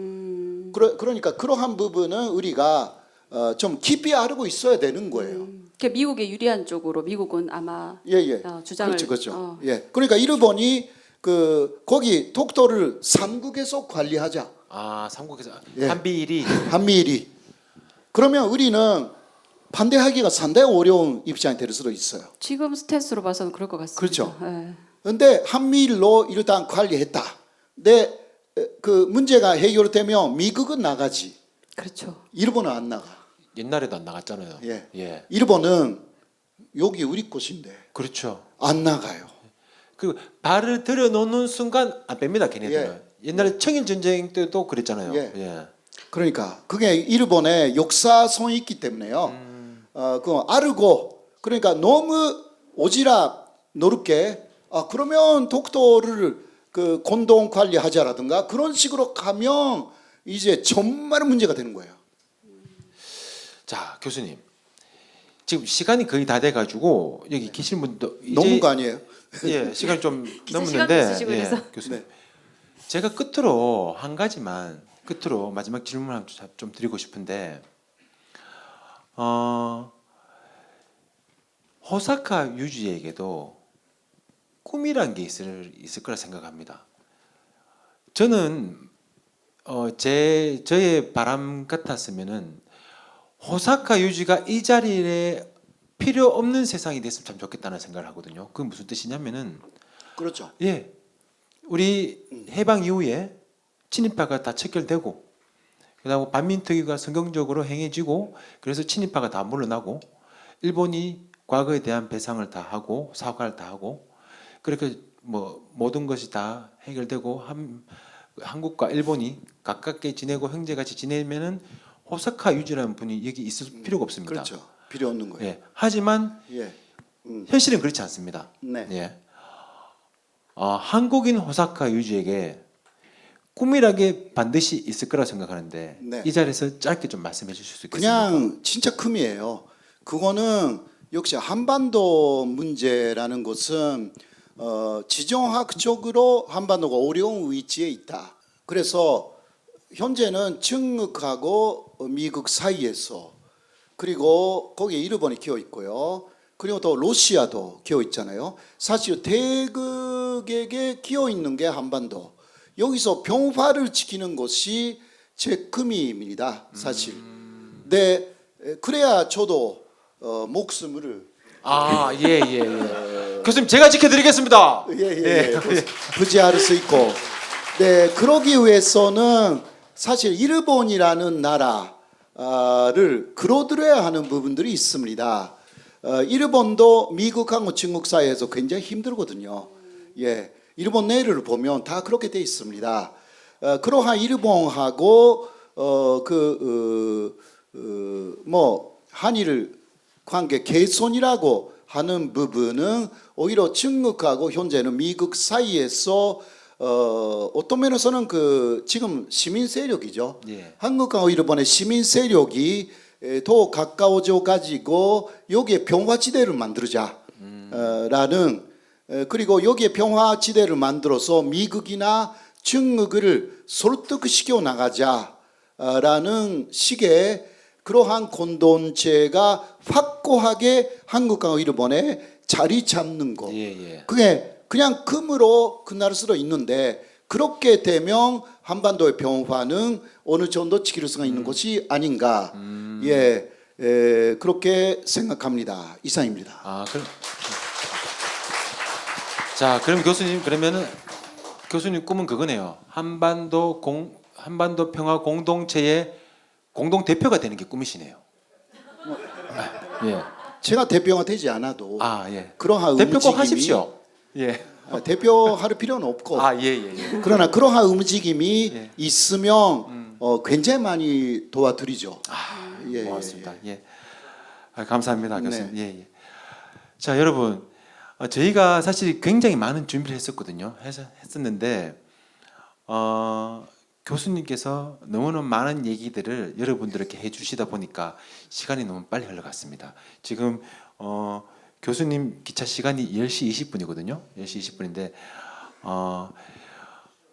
그러니까 그러한 부분은 우리가 좀 깊이 알고 있어야 되는 거예요. 그 미국에 유리한 쪽으로 미국은 아마 예. 주장을 그렇죠. 예. 그러니까 일본이 거기 독도를 삼국에서 관리하자. 아, 삼국에서 예. 한미일이 한미일이. 그러면 우리는 반대하기가 상당히 어려운 입장이 될 수도 있어요. 지금 스탠스로 봐서는 그럴 것 같습니다. 그렇죠. 예. 근데 한미일로 일단 관리했다. 근데 그 문제가 해결되면 미국은 나가지. 그렇죠. 일본은 안 나가. 옛날에도 안 나갔잖아요. 예. 예. 일본은 여기 우리 곳인데 그렇죠. 안 나가요. 그 발을 들여놓는 순간 안 뺍니다, 걔네들은. 옛날에 청일 전쟁 때도 그랬잖아요. 예. 예. 그러니까 그게 일본의 역사성이 있기 때문에요. 그 알고 그러니까 너무 오지랖 넓게 그러면 독도를 그 공동 관리하자라든가 그런 식으로 가면 이제 정말 문제가 되는 거예요. 자, 교수님. 지금 시간이 거의 다 돼가지고 여기 계신 분도 이제 너무 거 아니에요? 예, 시간이 좀 기자 시간도 넘었는데 있으시고 그래서. 교수님. 네. 제가 끝으로 한 가지만 끝으로 마지막 질문을 좀 드리고 싶은데 호사카 유지에게도 꿈이란 게 있을 거라 생각합니다. 저는 저의 바람 같았으면은 호사카 유지가 이 자리에 필요 없는 세상이 됐으면 참 좋겠다는 생각을 하거든요. 그게 무슨 뜻이냐면은 그렇죠. 예, 우리 해방 이후에 친일파가 다 척결되고 그다음 반민특위가 성경적으로 행해지고 그래서 친일파가 다 물러나고 일본이 과거에 대한 배상을 다 하고 사과를 다 하고 그렇게 뭐 모든 것이 다 해결되고 한국과 일본이 가깝게 지내고 형제같이 지내면은 호사카 유지라는 분이 여기 있을 필요가 없습니다. 그렇죠. 필요 없는 거예요. 예, 하지만 예. 현실은 그렇지 않습니다. 네. 예. 한국인 호사카 유지에게 꿈이라는 게 반드시 있을 거라 생각하는데 네. 이 자리에서 짧게 좀 말씀해 주실 수 있겠습니까? 그냥 진짜 금이에요. 그거는 역시 한반도 문제라는 것은 지정학적으로 한반도가 어려운 위치에 있다. 그래서 현재는 중국하고 미국 사이에서 그리고 거기에 일본이 끼어 있고요. 그리고 또 러시아도 끼어 있잖아요. 사실 대극에게 끼어 있는 게 한반도. 여기서 평화를 지키는 것이 제 꿈입니다. 사실. 네, 그래야 저도 목숨을 예. 교수님 제가 지켜드리겠습니다. 예. 부지할 수 있고. 네, 그러기 위해서는 사실 일본이라는 나라를 끌어들여야 하는 부분들이 있습니다. 일본도 미국하고 중국 사이에서 굉장히 힘들거든요. 예, 일본 내를 보면 다 그렇게 돼 있습니다. 그러한 일본하고 한일 관계 개선이라고 하는 부분은 오히려 중국하고 현재는 미국 사이에서 어떤 면에서는 지금 시민 세력이죠. 예. 한국하고 일본의 시민 세력이 더 가까워져 가지고 여기에 평화지대를 만들자 라는 그리고 여기에 평화지대를 만들어서 미국이나 중국을 설득시켜 나가자라는 식의 그러한 공동체가 확고하게 한국과 일본에 자리 잡는 것. 예. 그게 그냥 금으로 끝날 수도 있는데 그렇게 되면 한반도의 평화는 어느 정도 지킬 수가 있는 것이 아닌가. 그렇게 생각합니다. 이상입니다. 그럼 교수님 그러면은 교수님 꿈은 그거네요. 한반도 평화 공동체의 공동 대표가 되는 게 꿈이시네요. 예. 제가 대표가 되지 않아도 예. 그러한 대표 꼭 움직임이 하십시오. 예. 대표할 필요는 없고 아, 예, 예, 예. 그러나 그러한 움직임이 예. 있으면 굉장히 많이 도와드리죠. 예, 고맙습니다. 예. 아, 감사합니다, 네. 교수님. 예, 예. 자, 여러분, 저희가 사실 굉장히 많은 준비를 했었거든요. 했었는데 교수님께서 너무나 많은 얘기들을 여러분들에게 해주시다 보니까 시간이 너무 빨리 흘러갔습니다. 지금 교수님 기차 시간이 10시 20분이거든요. 10시 20분인데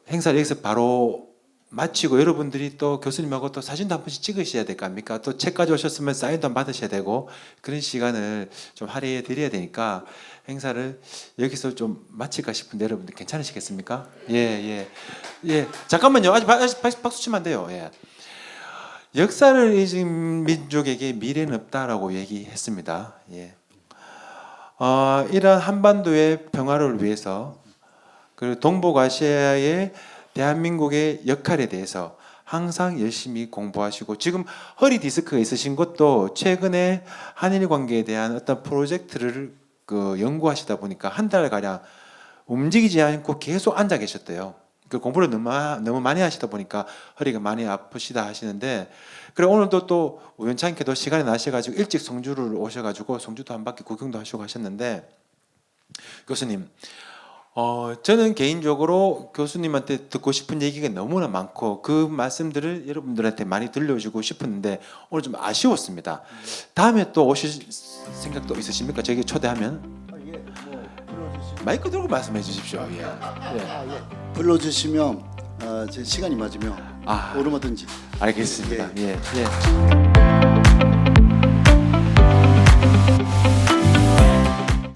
행사를 여기서 바로 마치고 여러분들이 또 교수님하고 또 사진도 한 번씩 찍으셔야 될 거 아닙니까? 또 책 가져오셨으면 사인도 한번 받으셔야 되고 그런 시간을 좀 할애해 드려야 되니까 행사를 여기서 좀 마칠까 싶은데 여러분들 괜찮으시겠습니까? 예. 잠깐만요. 아직 박수 치면 안 돼요. 예. 역사를 잊은 민족에게 미래는 없다라고 얘기했습니다. 예. 이러한 한반도의 평화를 위해서 그리고 동북아시아의 대한민국의 역할에 대해서 항상 열심히 공부하시고 지금 허리 디스크가 있으신 것도 최근에 한일 관계에 대한 어떤 프로젝트를 연구하시다 보니까 한 달 가량 움직이지 않고 계속 앉아 계셨대요. 그 공부를 너무 많이 하시다 보니까 허리가 많이 아프시다 하시는데 그래 오늘도 또 우연찮게도 시간이 나셔가지고 일찍 성주를 오셔가지고 성주도 한 바퀴 구경도 하시고 하셨는데 교수님. 저는 개인적으로 교수님한테 듣고 싶은 얘기가 너무나 많고 그 말씀들을 여러분들한테 많이 들려주고 싶었는데 오늘 좀 아쉬웠습니다. 다음에 또 오실 생각도 있으십니까? 저에게 초대하면 마이크 들고 말씀해 주십시오. 예. 불러주시면 제 시간이 맞으면 아, 얼마든지. 알겠습니다. 예.